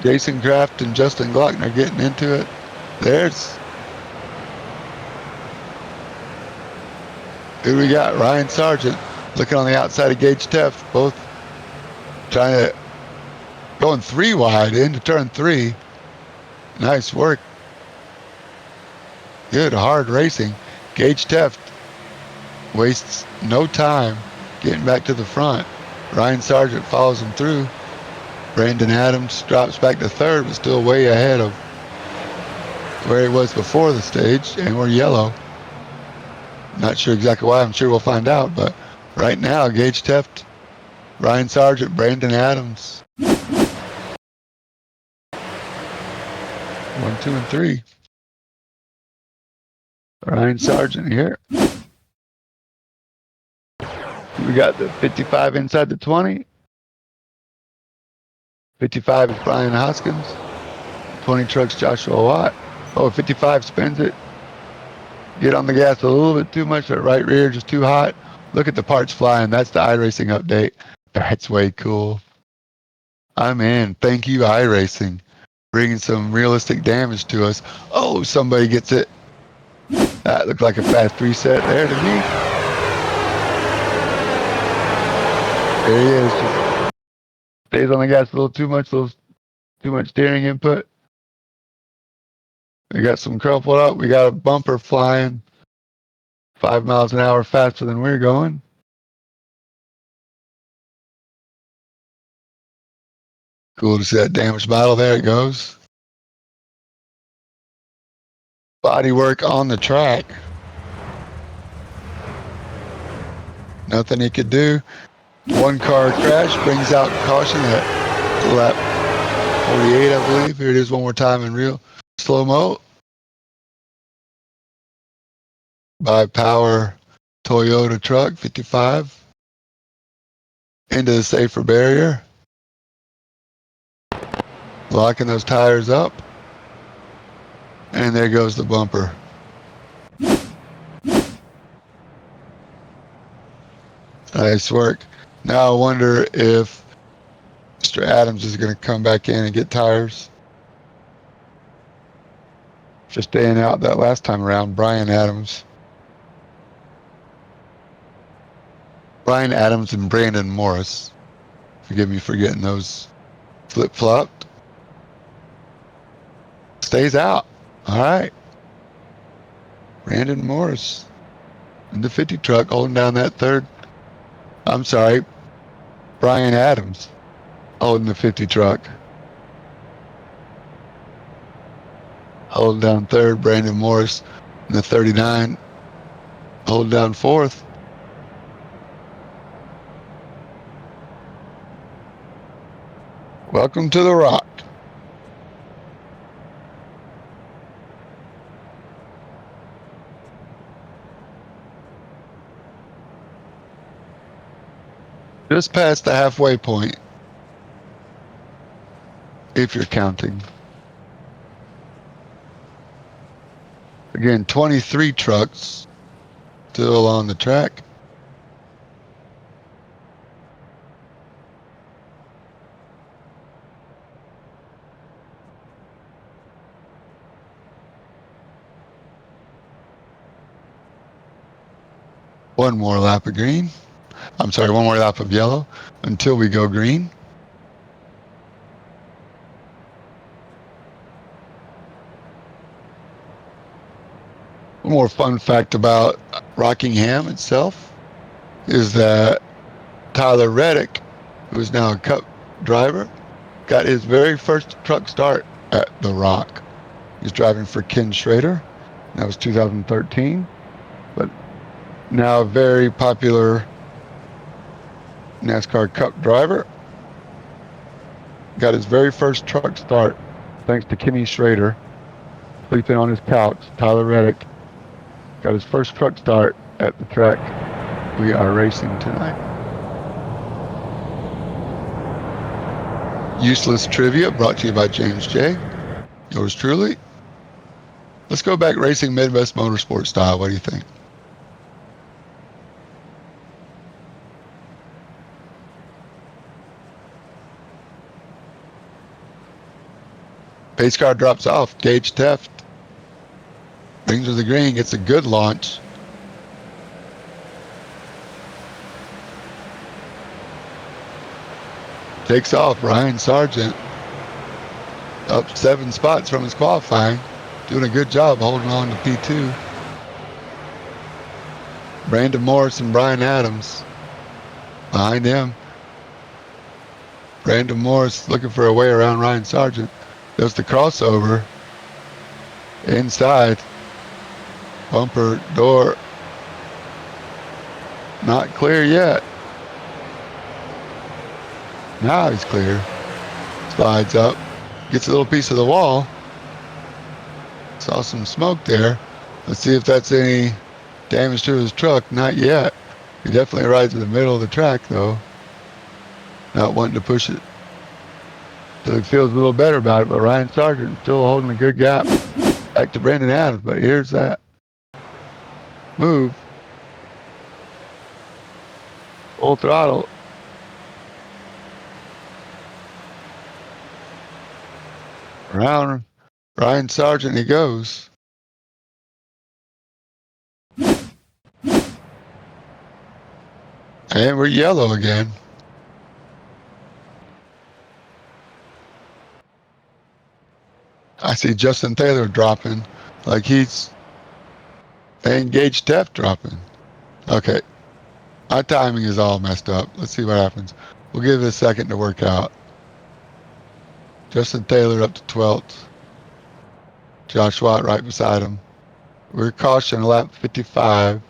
Jason Kraft and Justin Glockner getting into it. There's who we got? Ryan Sargent looking on the outside of Gage Teft, both trying to going 3 wide into turn 3. Nice work. Good hard racing. Gage Teft wastes no time getting back to the front. Ryan Sargent follows him through. Brandon Adams drops back to third, but still way ahead of where he was before the stage, and we're yellow. Not sure exactly why. I'm sure we'll find out, but right now, Gage Teft, Ryan Sargent, Brandon Adams. 1, 2, and 3. Ryan Sargent here. We got the 55 inside the 20. 55 is Brian Hoskins. 20 trucks Joshua Watt. Oh, 55 spins it. Get on the gas a little bit too much. That right rear just too hot. Look at the parts flying. That's the iRacing update. That's way cool. I'm in. Thank you, iRacing. Bringing some realistic damage to us. Oh, somebody gets it. That looked like a fast reset there to me. There he is. Just stays on the gas a little too much steering input. We got some crumpled up. We got a bumper flying 5 miles an hour faster than we're going. Cool to see that damaged model. There it goes. Body work on the track. Nothing he could do. One car crash brings out caution at lap 48, I believe. Here it is one more time in real slow-mo. By Power Toyota truck, 55. Into the safer barrier. Locking those tires up. And there goes the bumper. Nice work. Now I wonder if Mr. Adams is going to come back in and get tires. Just staying out that last time around, Brian Adams. Brian Adams and Brandon Morris. Forgive me for getting those flip-flopped. Stays out. All right. Brandon Morris in the 50 truck holding down that third. I'm sorry. Brian Adams holding the 50 truck. Holding down third. Brandon Morris in the 39. Holding down fourth. Welcome to the Rock. Just past the halfway point, if you're counting. Again, 23 trucks still on the track. One more lap of green. I'm sorry, one more lap of yellow until we go green. One more fun fact about Rockingham itself is that Tyler Reddick, who is now a Cup driver, got his very first truck start at the Rock. He's driving for Ken Schrader. That was 2013. But now a very popular NASCAR Cup driver. Got his very first truck start thanks to Kenny Schrader. sleeping on his couch. Tyler Reddick got his first truck start at the track we are racing tonight. Useless Trivia brought to you by James J. Yours truly. Let's go back racing Midwest Motorsport style. What do you think? Pace car drops off. Gage Teft brings her the green. Gets a good launch. Takes off. Ryan Sargent up 7 spots from his qualifying. Doing a good job holding on to P2. Brandon Morris and Brian Adams behind him. Brandon Morris looking for a way around Ryan Sargent. There's the crossover. Inside. Bumper door. Not clear yet. Now he's clear. Slides up. Gets a little piece of the wall. Saw some smoke there. Let's see if that's any damage to his truck. Not yet. He definitely rides in the middle of the track, though. Not wanting to push it. So he feels a little better about it, but Ryan Sargent still holding a good gap. Back to Brandon Adams, but here's that move. Full throttle. Around Ryan Sargent he goes. And we're yellow again. I see Justin Taylor dropping like he's engaged Teft dropping. Okay. My timing is all messed up. Let's see what happens. We'll give it a second to work out. Justin Taylor up to 12th. Josh Watt right beside him. We're caution lap 55.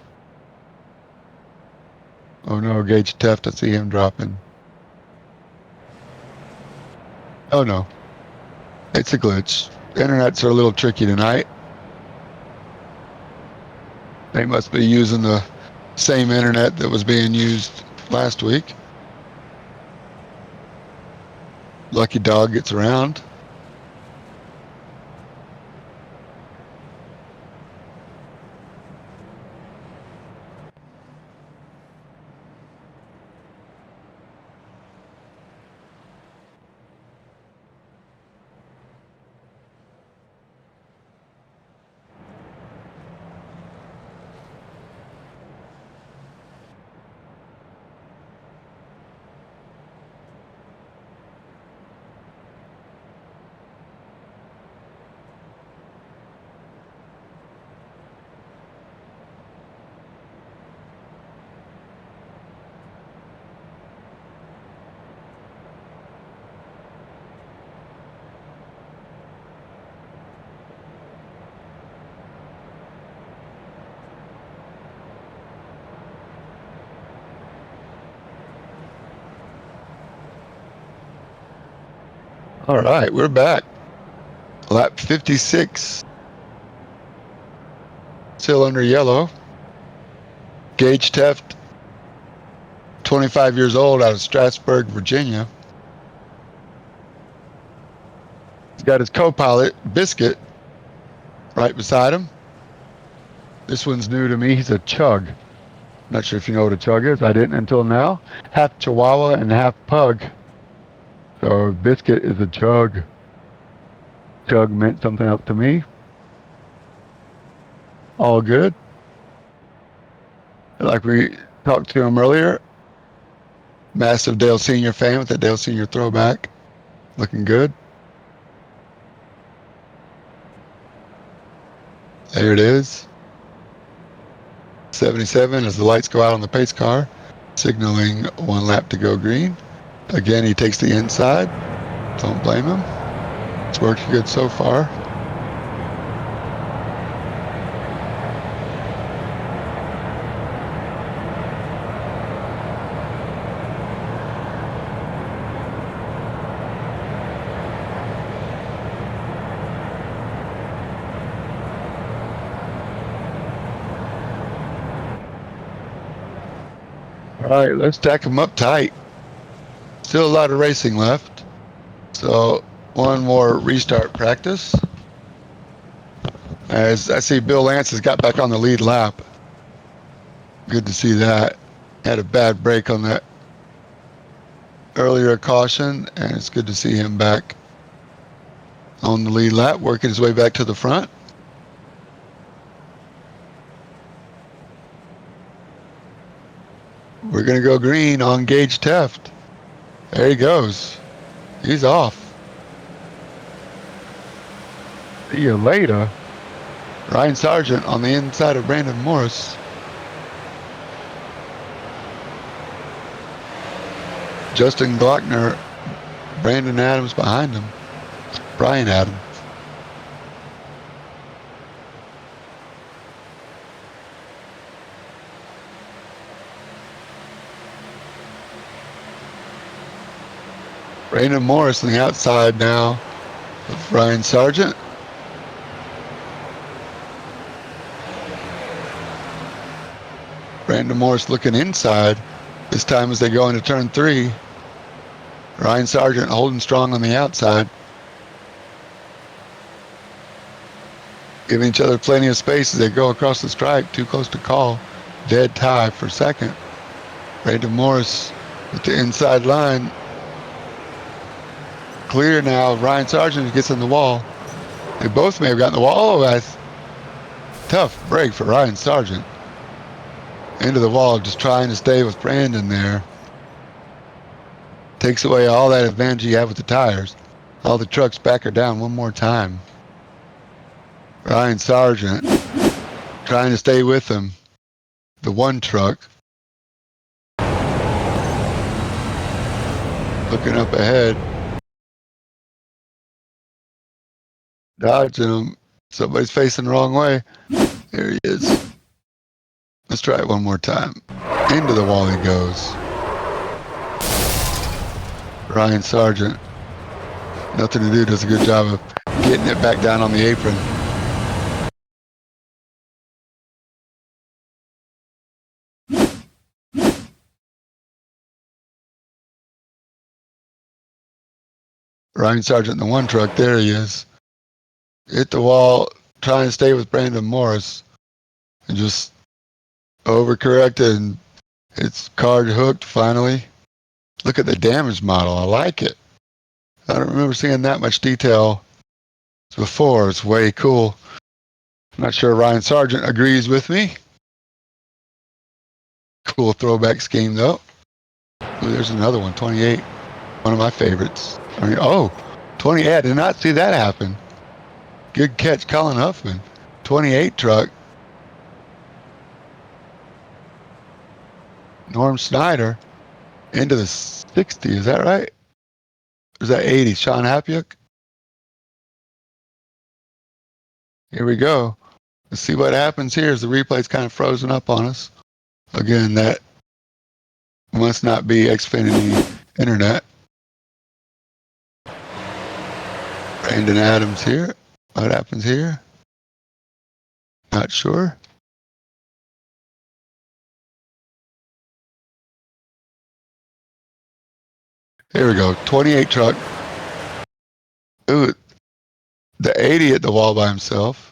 Oh no, Gage Teft, I see him dropping. Oh no. It's a glitch. Internets are a little tricky tonight. They must be using the same internet that was being used last week. Lucky Dog gets around. All right, we're back. Lap 56. Still under yellow. Gage Teft, 25 years old, out of Strasburg, Virginia. He's got his co-pilot, Biscuit, right beside him. This one's new to me. He's a Chug. Not sure if you know what a Chug is. I didn't until now. Half Chihuahua and half Pug. So Biscuit is a Chug. Chug meant something else to me. All good. Like we talked to him earlier, massive Dale Sr. fan with that Dale Sr. throwback. Looking good. There it is. 77 as the lights go out on the pace car, signaling 1 lap to go green. Again, he takes the inside. Don't blame him. It's worked good so far. All right, let's stack them up tight. Still a lot of racing left. So one more restart practice. As I see Bill Lance has got back on the lead lap. Good to see that. Had a bad break on that earlier caution, and it's good to see him back on the lead lap, working his way back to the front. We're going to go green on Gage Teft. There he goes. He's off. See you later. Ryan Sargent on the inside of Brandon Morris. Justin Glockner, Brandon Adams behind him. Brian Adams. Brandon Morris on the outside now of Ryan Sargent. Brandon Morris looking inside. This time as they go into turn 3. Ryan Sargent holding strong on the outside. Giving each other plenty of space as they go across the stripe. Too close to call. Dead tie for second. Brandon Morris with the inside line. Clear now. Ryan Sargent gets in the wall. They both may have gotten the wall. Oh, that's tough break for Ryan Sargent. Into the wall, just trying to stay with Brandon there. Takes away all that advantage you have with the tires. All the trucks back are down one more time. Ryan Sargent trying to stay with him. The one truck. Looking up ahead. Dodging him. Somebody's facing the wrong way. There he is. Let's try it one more time. Into the wall he goes. Ryan Sargent. Nothing to do, does a good job of getting it back down on the apron. Ryan Sargent in the one truck, there he is. Hit the wall, trying to stay with Brandon Morris. And just overcorrected, and it's card hooked finally. Look at the damage model, I like it. I don't remember seeing that much detail before. It's way cool. I'm not sure Ryan Sargent agrees with me. Cool throwback scheme though. Ooh, there's another one, 28. One of my favorites. 28. I did not see that happen. Good catch, Colin Huffman. 28 truck. Norm Snyder into the 60. Is that right? Or is that 80? Sean Hapyuk? Here we go. Let's see what happens here as the replay's kind of frozen up on us. Again, that must not be Xfinity Internet. Brandon Adams here. What happens here? Not sure. Here we go. 28 truck. Ooh, the 80 at the wall by himself.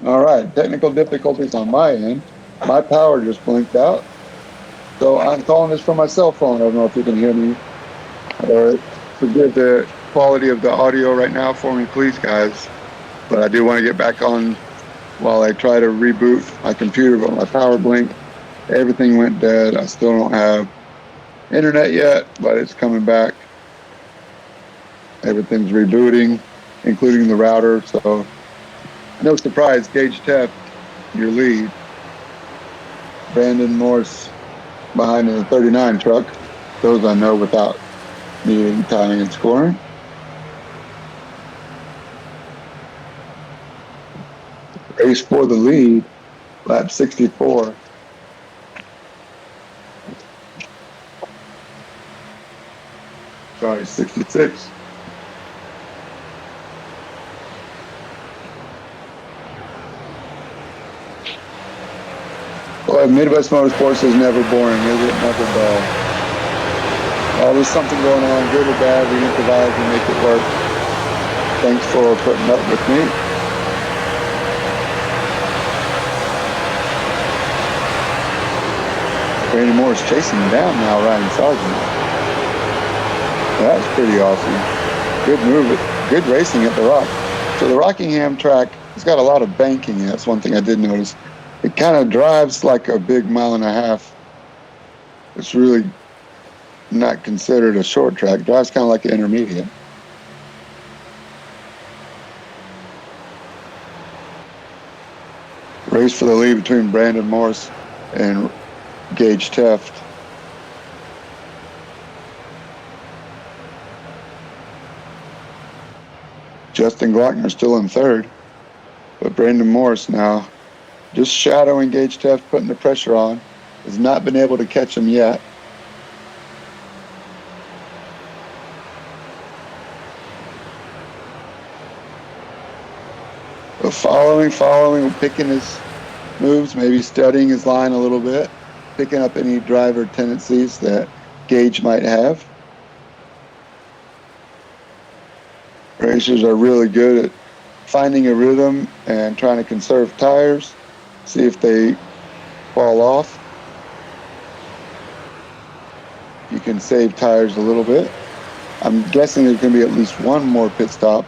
All right, technical difficulties on my end. My power just blinked out. So I'm calling this from my cell phone. I don't know if you can hear me. Forgive the quality of the audio right now for me, please, guys. But I do want to get back on while I try to reboot my computer, but my power blinked. Everything went dead. I still don't have internet yet, but it's coming back. Everything's rebooting, including the router. So no surprise, Gage Teff, your lead. Brandon Morse behind in the 39 truck. Those I know without needing tying and scoring. Race for the lead, lap 64. Sorry, 66. Boy, Midwest Motorsports is never boring, is it? Never dull. Always something going on, good or bad. We improvise, we make it work. Thanks for putting up with me. Randy Moore's chasing him down now, Ryan Sargent. That's pretty awesome. Good move, good racing at the Rock. So the Rockingham track, it's got a lot of banking. That's one thing I did notice. It kind of drives like a big mile and a half. It's really not considered a short track. It drives kind of like an intermediate. Race for the lead between Brandon Morse and Gage Teff. Justin Glockner still in third, but Brandon Morse now just shadowing Gage Teff, putting the pressure on. Has not been able to catch him yet. But following, picking his moves, maybe studying his line a little bit, picking up any driver tendencies that Gage might have. Racers are really good at finding a rhythm and trying to conserve tires, see if they fall off. You can save tires a little bit. I'm guessing there's going to be at least one more pit stop.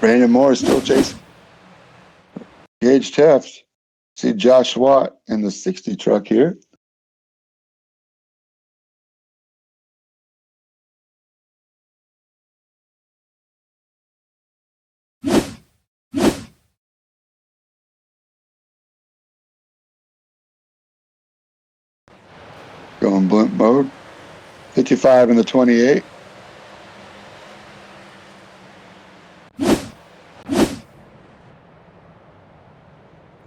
Brandon Moore is still chasing Gage Teff. See Josh Watt in the 60 truck here. Going blimp mode. 55 in the 28.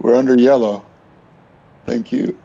We're under yellow. Thank you.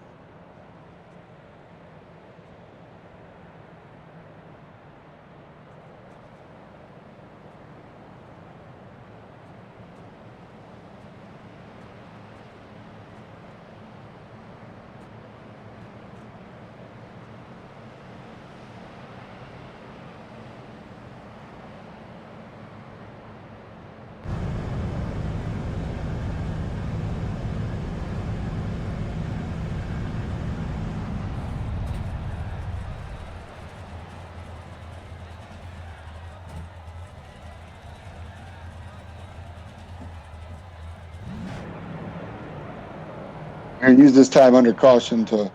I'm going to use this time under caution to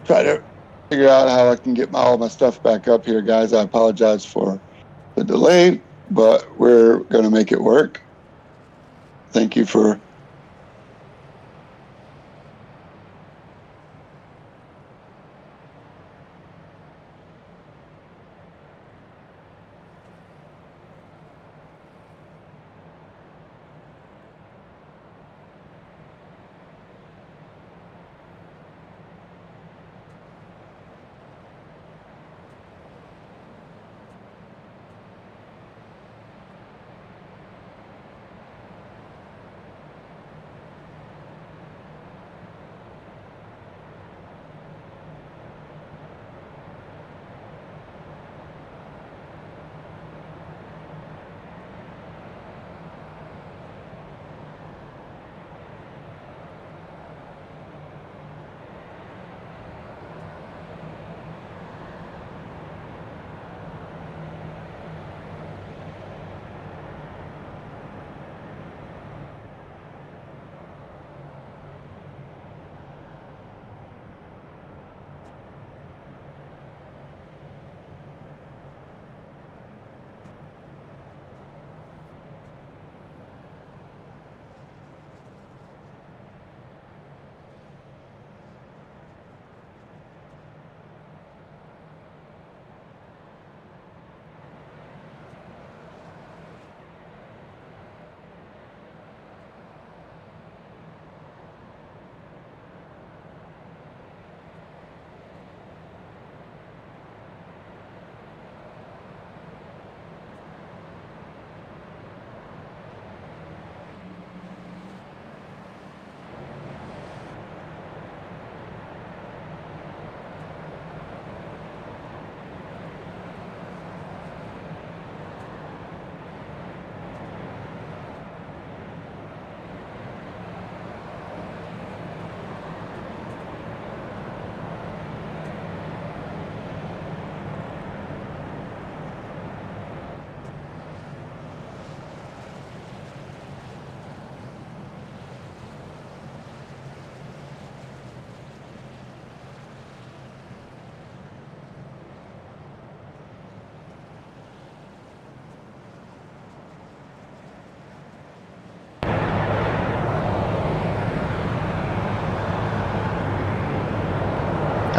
try to figure out how I can get all my stuff back up here, guys. I apologize for the delay, but we're going to make it work. Thank you for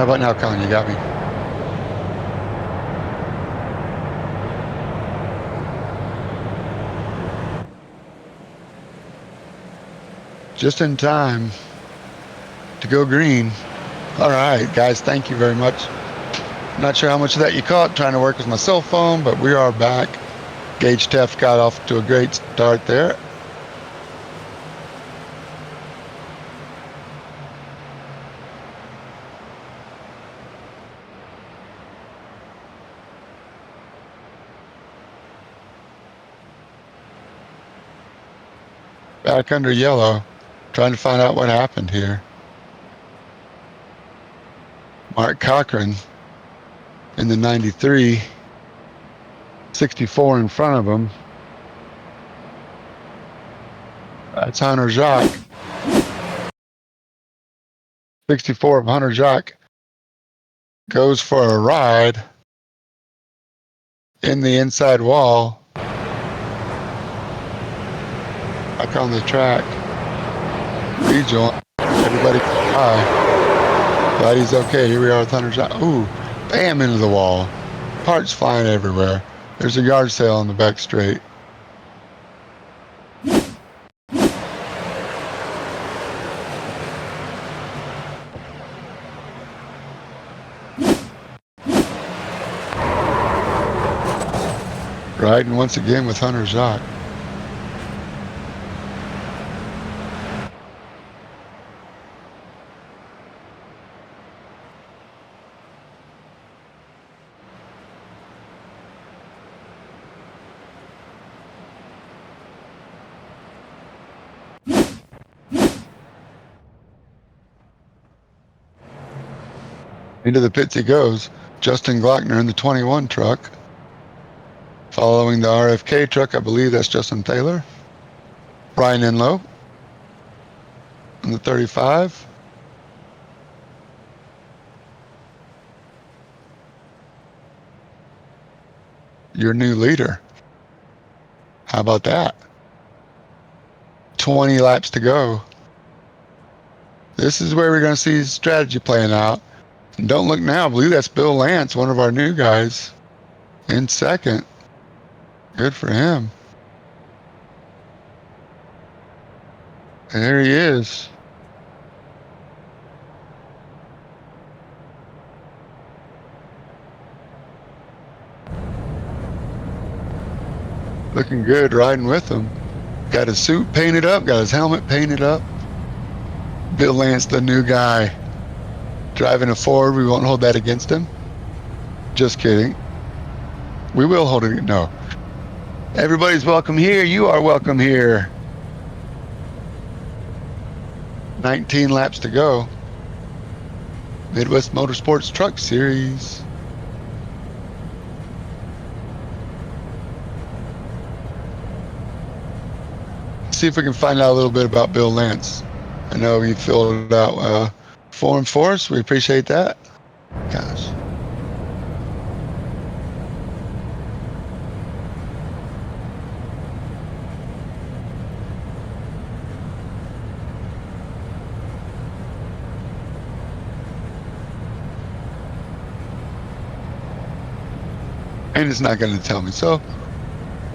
How about now, Colin? You got me. Just in time to go green. All right, guys, thank you very much. Not sure how much of that you caught, trying to work with my cell phone, but we are back. Gage Teff got off to a great start there. Back under yellow, trying to find out what happened here. Mark Cochran in the 93, 64 in front of him. That's Hunter Jacques. 64 of Hunter Jacques goes for a ride in the inside wall. Back on the track. Rejoin. Everybody high. Glad he's okay. Here we are with Hunter Jacques. Ooh, bam into the wall. Parts flying everywhere. There's a yard sale on the back straight. Riding once again with Hunter Jacques. Into the pits he goes. Justin Glockner in the 21 truck. Following the RFK truck, I believe that's Justin Taylor. Brian Enlow in the 35. Your new leader. How about that? 20 laps to go. This is where we're going to see strategy playing out. And don't look now. I believe that's Bill Lance, one of our new guys, in second. Good for him. And there he is. Looking good, riding with him. Got his suit painted up, got his helmet painted up. Bill Lance, the new guy. Driving a Ford, we won't hold that against him. Just kidding. We will hold it, no. Everybody's welcome here. You are welcome here. 19 laps to go. Midwest Motorsports Truck Series. See if we can find out a little bit about Bill Lance. I know he filled out form for us. We appreciate that. Gosh. And it's not going to tell me, so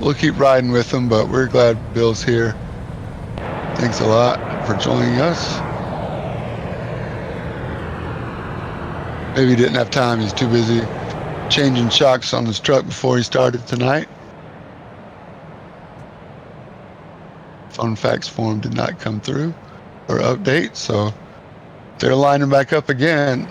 we'll keep riding with him, but we're glad Bill's here. Thanks a lot for joining us. Maybe he didn't have time. He's too busy changing shocks on his truck before he started tonight. Fun facts form did not come through or update, so they're lining back up again.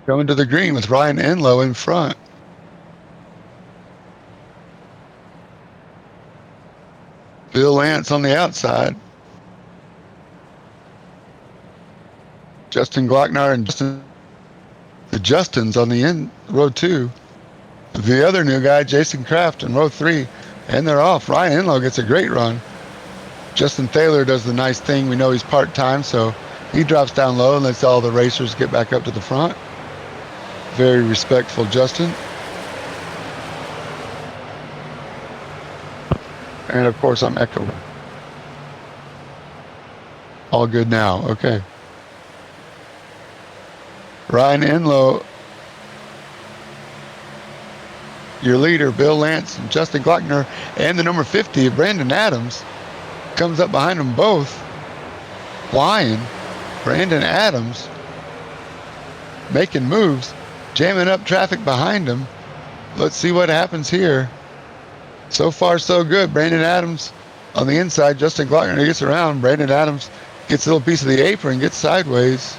Coming to the green with Ryan Enlow in front. Bill Lance on the outside. Justin Glockner and the Justins on the end, row 2. The other new guy, Jason Kraft, in row 3. And they're off. Ryan Enlow gets a great run. Justin Thaler does the nice thing. We know he's part-time, so he drops down low and lets all the racers get back up to the front. Very respectful, Justin. And of course, I'm echoing. All good now. Okay. Ryan Enlow, your leader, Bill Lance, and Justin Glockner, and the number 50, Brandon Adams, comes up behind them both, flying. Brandon Adams making moves, jamming up traffic behind him. Let's see what happens here. So far, so good. Brandon Adams on the inside. Justin Glockner gets around. Brandon Adams gets a little piece of the apron, gets sideways.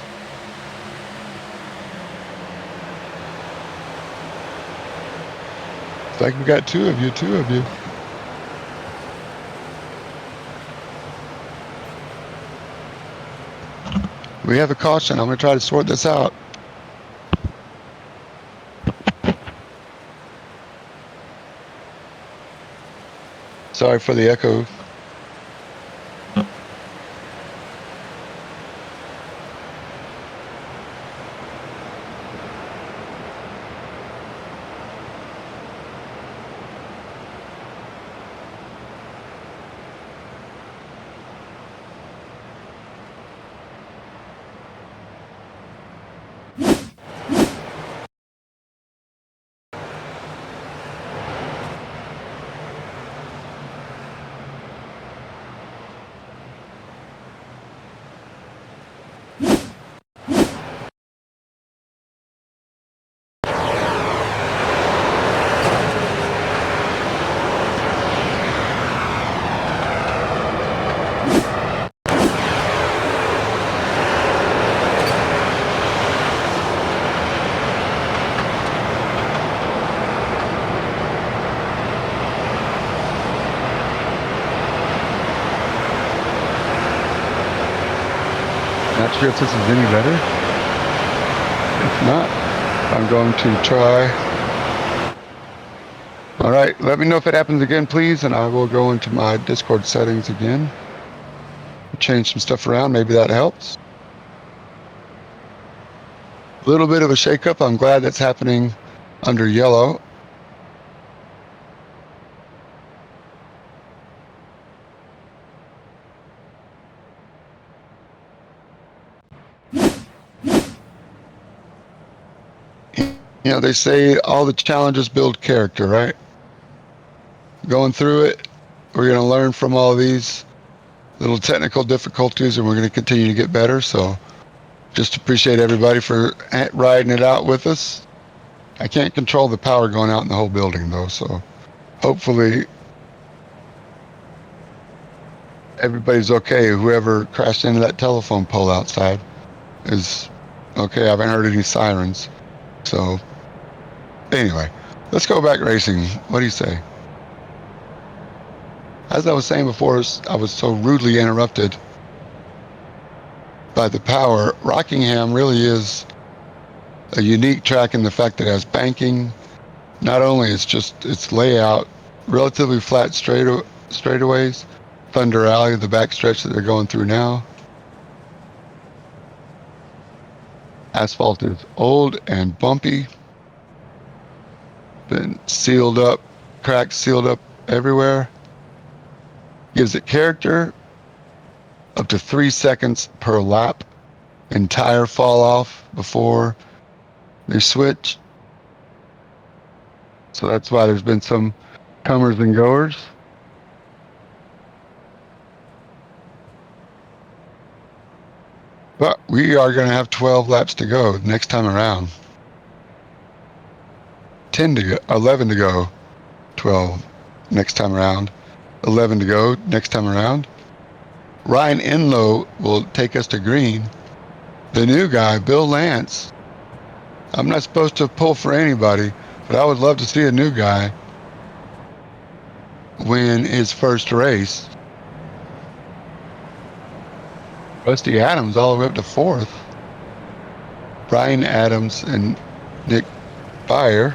It's like we got two of you. We have a caution. I'm going to try to sort this out. Sorry for the echo. Not sure if this is any better. If not, I'm going to try. All right, let me know if it happens again, please, and I will go into my Discord settings again. Change some stuff around, maybe that helps. A little bit of a shakeup. I'm glad that's happening under yellow. You know, they say all the challenges build character, right? Going through it, we're going to learn from all these little technical difficulties, and we're going to continue to get better. So just appreciate everybody for riding it out with us. I can't control the power going out in the whole building, though, so hopefully everybody's okay. Whoever crashed into that telephone pole outside is okay. I haven't heard any sirens. So anyway, let's go back racing. What do you say? As I was saying before, I was so rudely interrupted by the power. Rockingham really is a unique track in the fact that it has banking. Not only it's just its layout, relatively flat straightaways, Thunder Alley, the backstretch that they're going through now. Asphalt is old and bumpy. Been sealed up, cracks sealed up everywhere. Gives it character. Up to 3 seconds per lap. Entire fall off before they switch. So that's why there's been some comers and goers. But we are going to have 12 laps to go next time around. 11 to go, 12 next time around. 11 to go next time around. Ryan Enlow will take us to green. The new guy, Bill Lance. I'm not supposed to pull for anybody, but I would love to see a new guy win his first race. Rusty Adams all the way up to fourth. Brian Adams and Nick Byer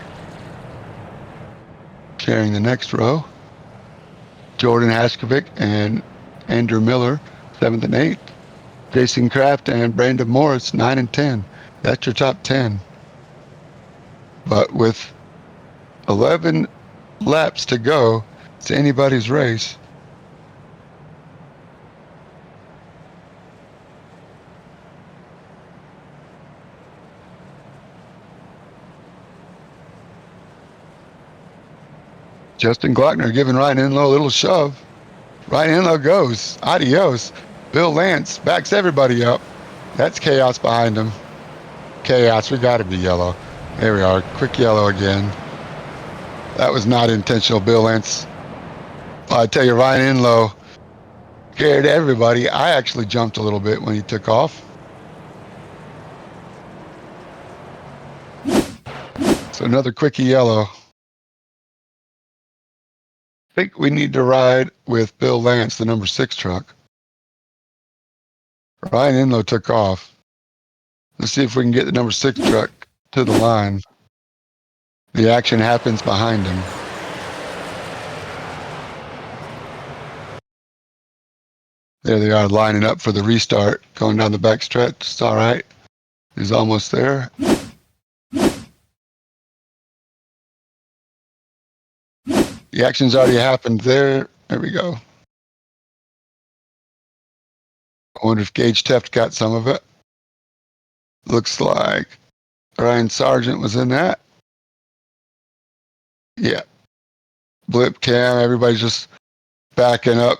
carrying the next row. Jordan Haskovic and Andrew Miller, 7th and 8th. Jason Kraft and Brandon Morris, 9 and 10. That's your top 10. But with 11 laps to go, it's anybody's race. Justin Glockner giving Ryan Enlow a little shove. Ryan Enlow goes. Adios. Bill Lance backs everybody up. That's chaos behind him. Chaos. We got to be yellow. There we are. Quick yellow again. That was not intentional, Bill Lance. I tell you, Ryan Enlow scared everybody. I actually jumped a little bit when he took off. So another quickie yellow. I think we need to ride with Bill Lance, the number 6 truck. Ryan Enlow took off. Let's see if we can get the number 6 truck to the line. The action happens behind him. There they are lining up for the restart, going down the back stretch. It's all right. He's almost there. The action's already happened there. There we go. I wonder if Gage Teft got some of it. Looks like Ryan Sargent was in that. Yeah. Blip cam, everybody's just backing up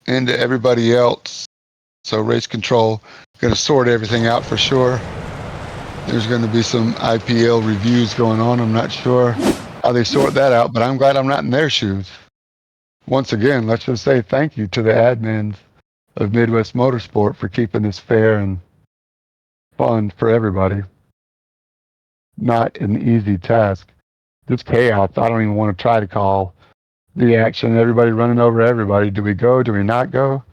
into everybody else. So race control going to sort everything out for sure. There's going to be some IPL reviews going on. I'm not sure how they sort that out, but I'm glad I'm not in their shoes. Once again, let's just say thank you to the admins of Midwest Motorsport for keeping this fair and fun for everybody. Not an easy task. This chaos, I don't even want to try to call the action. Everybody running over everybody. Do we go? Do we not go?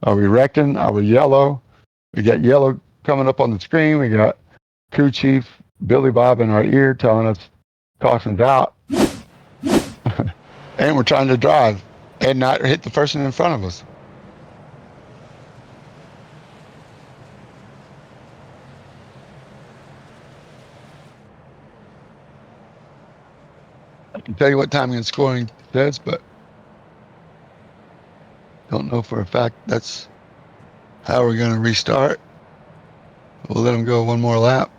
Are we wrecking? Are we yellow? We got yellow coming up on the screen. We got crew chief Billy Bob in our ear telling us caution's out. And we're trying to drive and not hit the person in front of us. I can tell you what timing and scoring says, but don't know for a fact that's how we're going to restart. We'll let them go one more lap.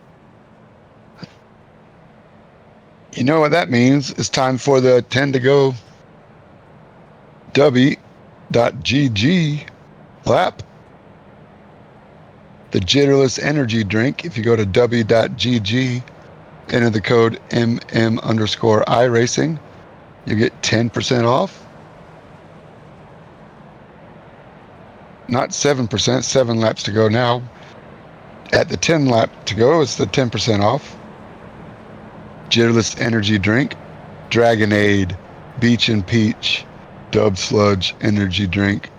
You know what that means? It's time for the 10 to go W.GG lap. The Jitterless Energy Drink. If you go to W.GG, enter the code MM_iRacing, you get 10% off. Not 7%, 7 laps to go now. At the 10 lap to go, it's the 10% off. Jitterless Energy Drink, Dragonade, Beach and Peach, Dub Sludge Energy Drink,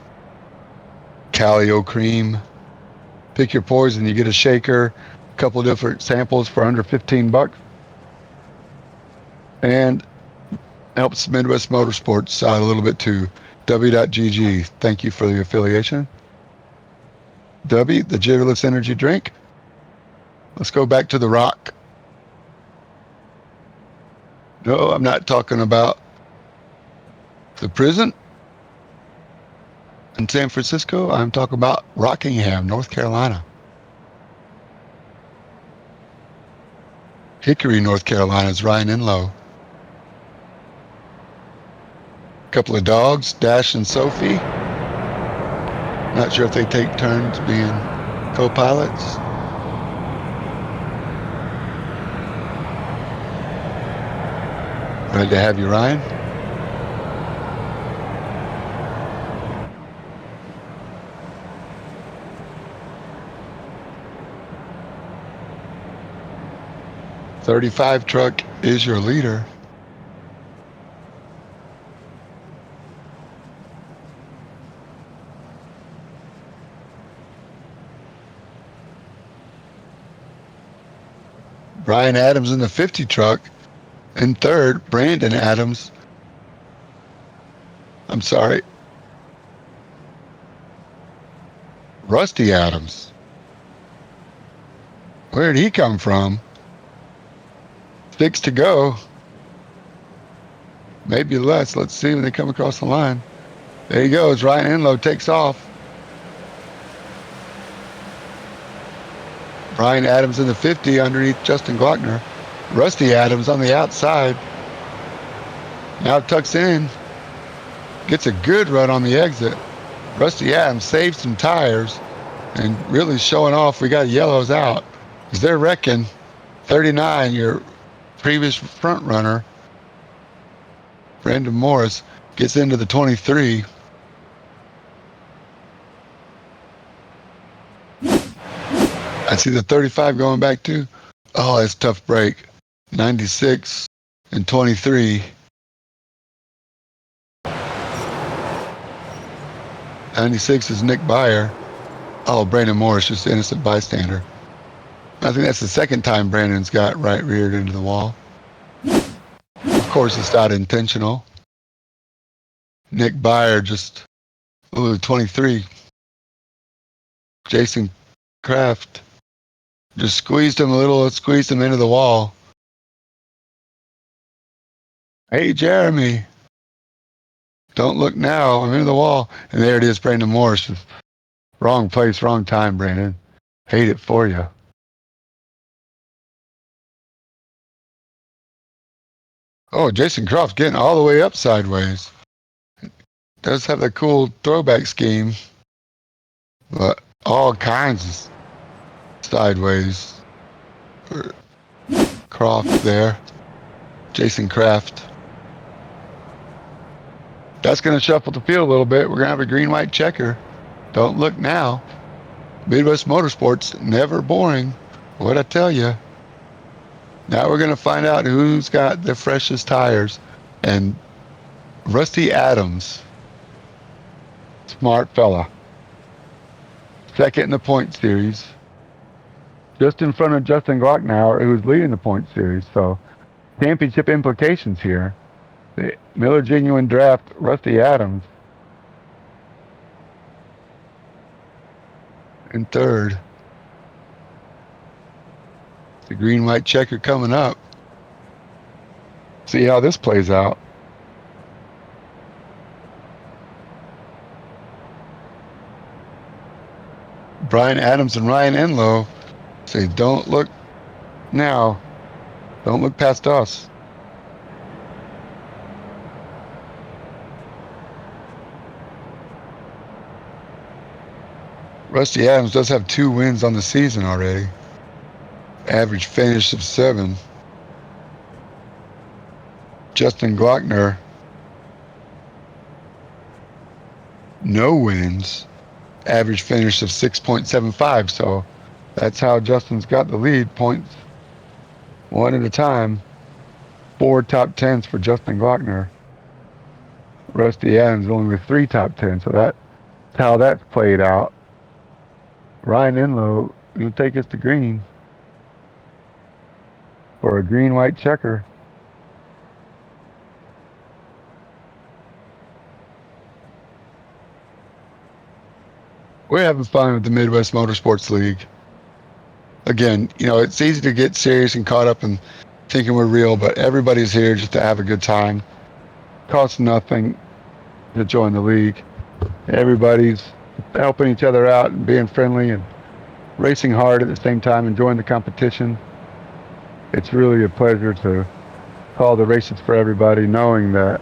Calio Cream. Pick your poison. You get a shaker, a couple different samples for under $15, and helps Midwest Motorsports out a little bit too. W.GG. Thank you for the affiliation. W, the Jitterless Energy Drink. Let's go back to the Rock. No, I'm not talking about the prison in San Francisco. I'm talking about Rockingham, North Carolina. Hickory, North Carolina is Ryan Enlow. A couple of dogs, Dash and Sophie. Not sure if they take turns being co-pilots. Ready to have you, Ryan? "35 truck is your leader." Brian Adams in the 50 truck. In third, Brandon Adams. I'm sorry. Rusty Adams. Where did he come from? 6 to go. Maybe less. Let's see when they come across the line. There he goes. Ryan Enlow takes off. Brian Adams in the 50 underneath Justin Glockner. Rusty Adams on the outside. Now tucks in. Gets a good run on the exit. Rusty Adams saves some tires and really showing off. We got yellows out because they're wrecking. 39, your previous front runner, Brandon Morris, gets into the 23. I see the 35 going back too. Oh, that's a tough break. 96 and 23. 96 is Nick Byer. Oh, Brandon Morris, just innocent bystander. I think that's the second time Brandon's got right reared into the wall. Of course, it's not intentional. Nick Byer just, 23. Jason Kraft just squeezed him a little, squeezed him into the wall. Hey, Jeremy. Don't look now. I'm into the wall. And there it is, Brandon Morris. Wrong place, wrong time, Brandon. Hate it for you. Oh, Jason Croft's getting all the way up sideways. Does have that cool throwback scheme, but all kinds of sideways. Croft there. Jason Kraft. That's going to shuffle the field a little bit. We're going to have a green-white checker. Don't look now. Midwest Motorsports, never boring. What'd I tell you? Now we're going to find out who's got the freshest tires. And Rusty Adams, smart fella. Second in the point series. Just in front of Justin Glockner, who's leading the point series. So championship implications here. The Miller Genuine Draft, Rusty Adams in third. The green-white checker coming up. See how this plays out. Brian Adams and Ryan Enlow say, don't look now. Don't look past us. Rusty Adams does have 2 wins on the season already. Average finish of 7. Justin Glockner, no wins. Average finish of 6.75. So that's how Justin's got the lead. Points one at a time. 4 top 10s for Justin Glockner. Rusty Adams only with 3 top 10s. So that's how that's played out. Ryan Enlow will take us to green for a green-white checker. We're having fun with the Midwest Motorsports League. Again, it's easy to get serious and caught up in thinking we're real, but everybody's here just to have a good time. Costs nothing to join the league. Everybody's helping each other out and being friendly and racing hard at the same time, enjoying the competition. It's really a pleasure to call the races for everybody, knowing that,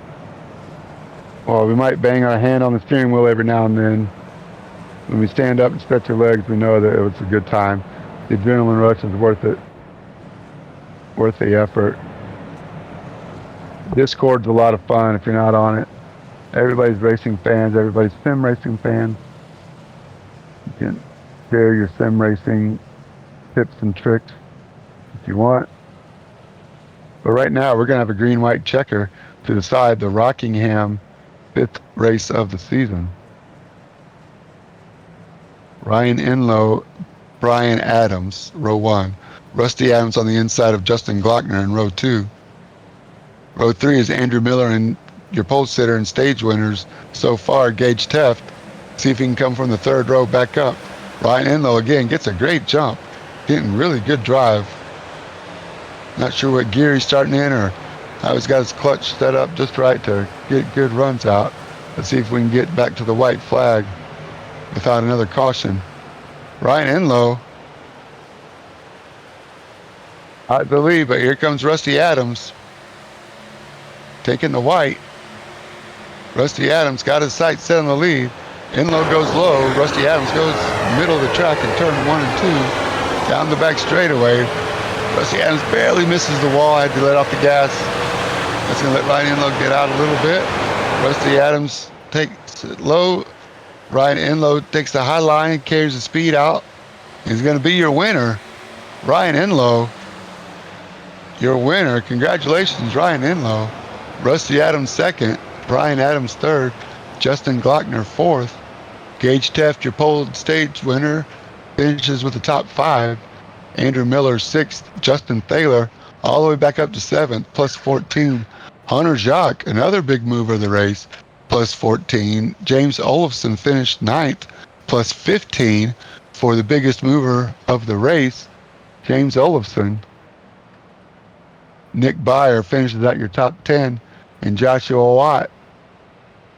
well, we might bang our hand on the steering wheel every now and then. When we stand up and stretch our legs, we know that it was a good time. The adrenaline rush is worth it, worth the effort. Discord's a lot of fun if you're not on it. Everybody's racing fans, everybody's sim racing fans. You can share your sim racing tips and tricks if you want. But right now, we're going to have a green-white checker to decide the Rockingham 5th race of the season. Ryan Enlow, Brian Adams, row 1. Rusty Adams on the inside of Justin Glockner in row 2. Row 3 is Andrew Miller and your pole sitter and stage winners so far, Gage Teft. See if he can come from the 3rd row back up. Ryan Enlow again gets a great jump, getting really good drive. Not sure what gear he's starting in or how he's got his clutch set up just right to get good runs out. Let's see if we can get back to the white flag without another caution. Ryan Enlow out the lead, but here comes Rusty Adams taking the white. Rusty Adams got his sights set on the lead. Enlow goes low. Rusty Adams goes middle of the track in turn 1 and 2. Down the back straightaway. Rusty Adams barely misses the wall. I had to let off the gas. That's going to let Ryan Enlow get out a little bit. Rusty Adams takes it low. Ryan Enlow takes the high line, carries the speed out. He's going to be your winner. Ryan Enlow, your winner. Congratulations, Ryan Enlow. Rusty Adams second. Brian Adams third. Justin Glockner fourth. Gage Teft, your pole stage winner, finishes with the top 5. Andrew Miller sixth. Justin Thaler all the way back up to 7th, plus 14. Hunter Jacques, another big mover of the race, plus 14. James Olafson finished 9th, plus 15 for the biggest mover of the race, James Olafson. Nick Byer finishes at your top 10, and Joshua Watt,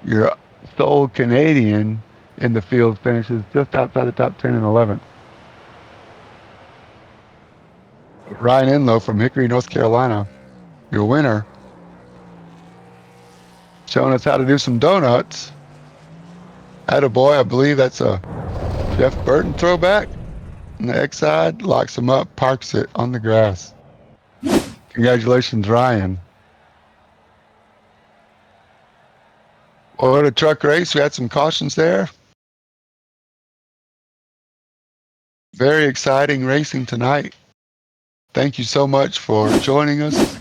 your sole Canadian in the field, finishes just outside the top 10 and 11th. Ryan Enlow from Hickory, North Carolina, your winner, showing us how to do some donuts. Attaboy, I believe that's a Jeff Burton throwback. On the X side, locks him up, parks it on the grass. Congratulations, Ryan. What a truck race. We had some cautions there. Very exciting racing tonight. Thank you so much for joining us.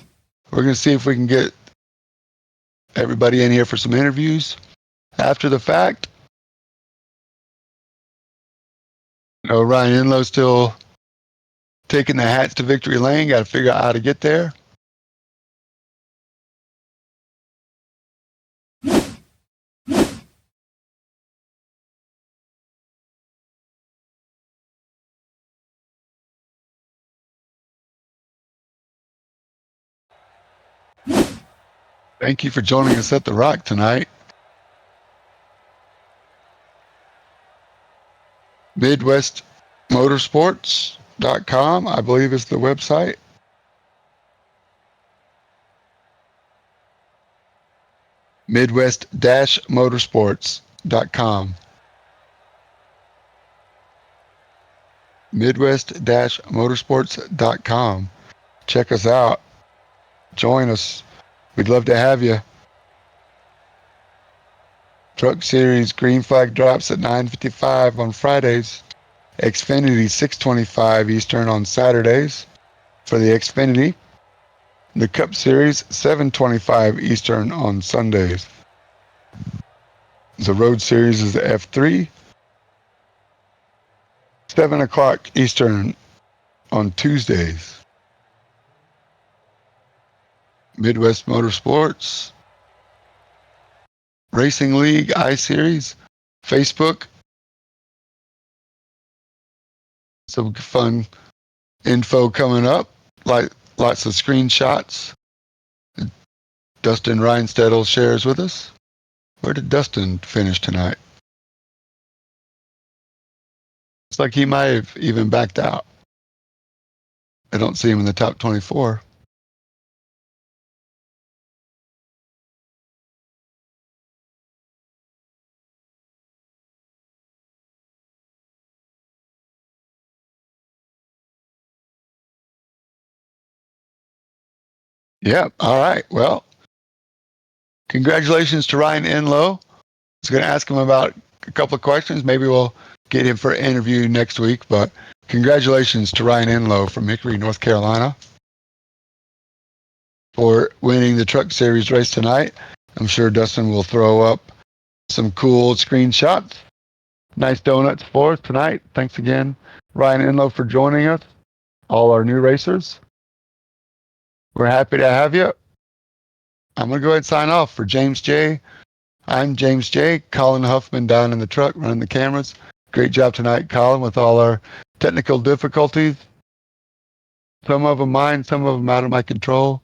We're going to see if we can get everybody in here for some interviews after the fact. No, Ryan Enlow still taking the hats to victory lane. Got to figure out how to get there. Thank you for joining us at the Rock tonight. MidwestMotorsports.com, I believe, is the website. Midwest-Motorsports.com. Midwest-Motorsports.com. Check us out. Join us. We'd love to have you. Truck Series green flag drops at 9:55 on Fridays. Xfinity 6:25 Eastern on Saturdays for the Xfinity. The Cup Series 7:25 Eastern on Sundays. The Road Series is the F3. 7 o'clock Eastern on Tuesdays. Midwest Motorsports, Racing League I-Series, Facebook. Some fun info coming up, like lots of screenshots. Dustin Reinstedel shares with us. Where did Dustin finish tonight? It's like he might have even backed out. I don't see him in the top 24. Yeah, all right. Well, congratulations to Ryan Enlow. I was going to ask him about a couple of questions. Maybe we'll get him for an interview next week, but congratulations to Ryan Enlow from Hickory, North Carolina, for winning the Truck Series race tonight. I'm sure Dustin will throw up some cool screenshots. Nice donuts for us tonight. Thanks again, Ryan Enlow, for joining us, all our new racers. We're happy to have you. I'm going to go ahead and sign off for James J. I'm James J. Colin Huffman down in the truck running the cameras. Great job tonight, Colin, with all our technical difficulties. Some of them mine, some of them out of my control.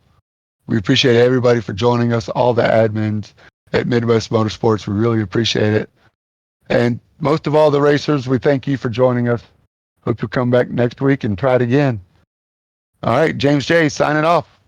We appreciate everybody for joining us, all the admins at Midwest Motorsports. We really appreciate it. And most of all, the racers, we thank you for joining us. Hope you'll come back next week and try it again. All right, James J. signing off.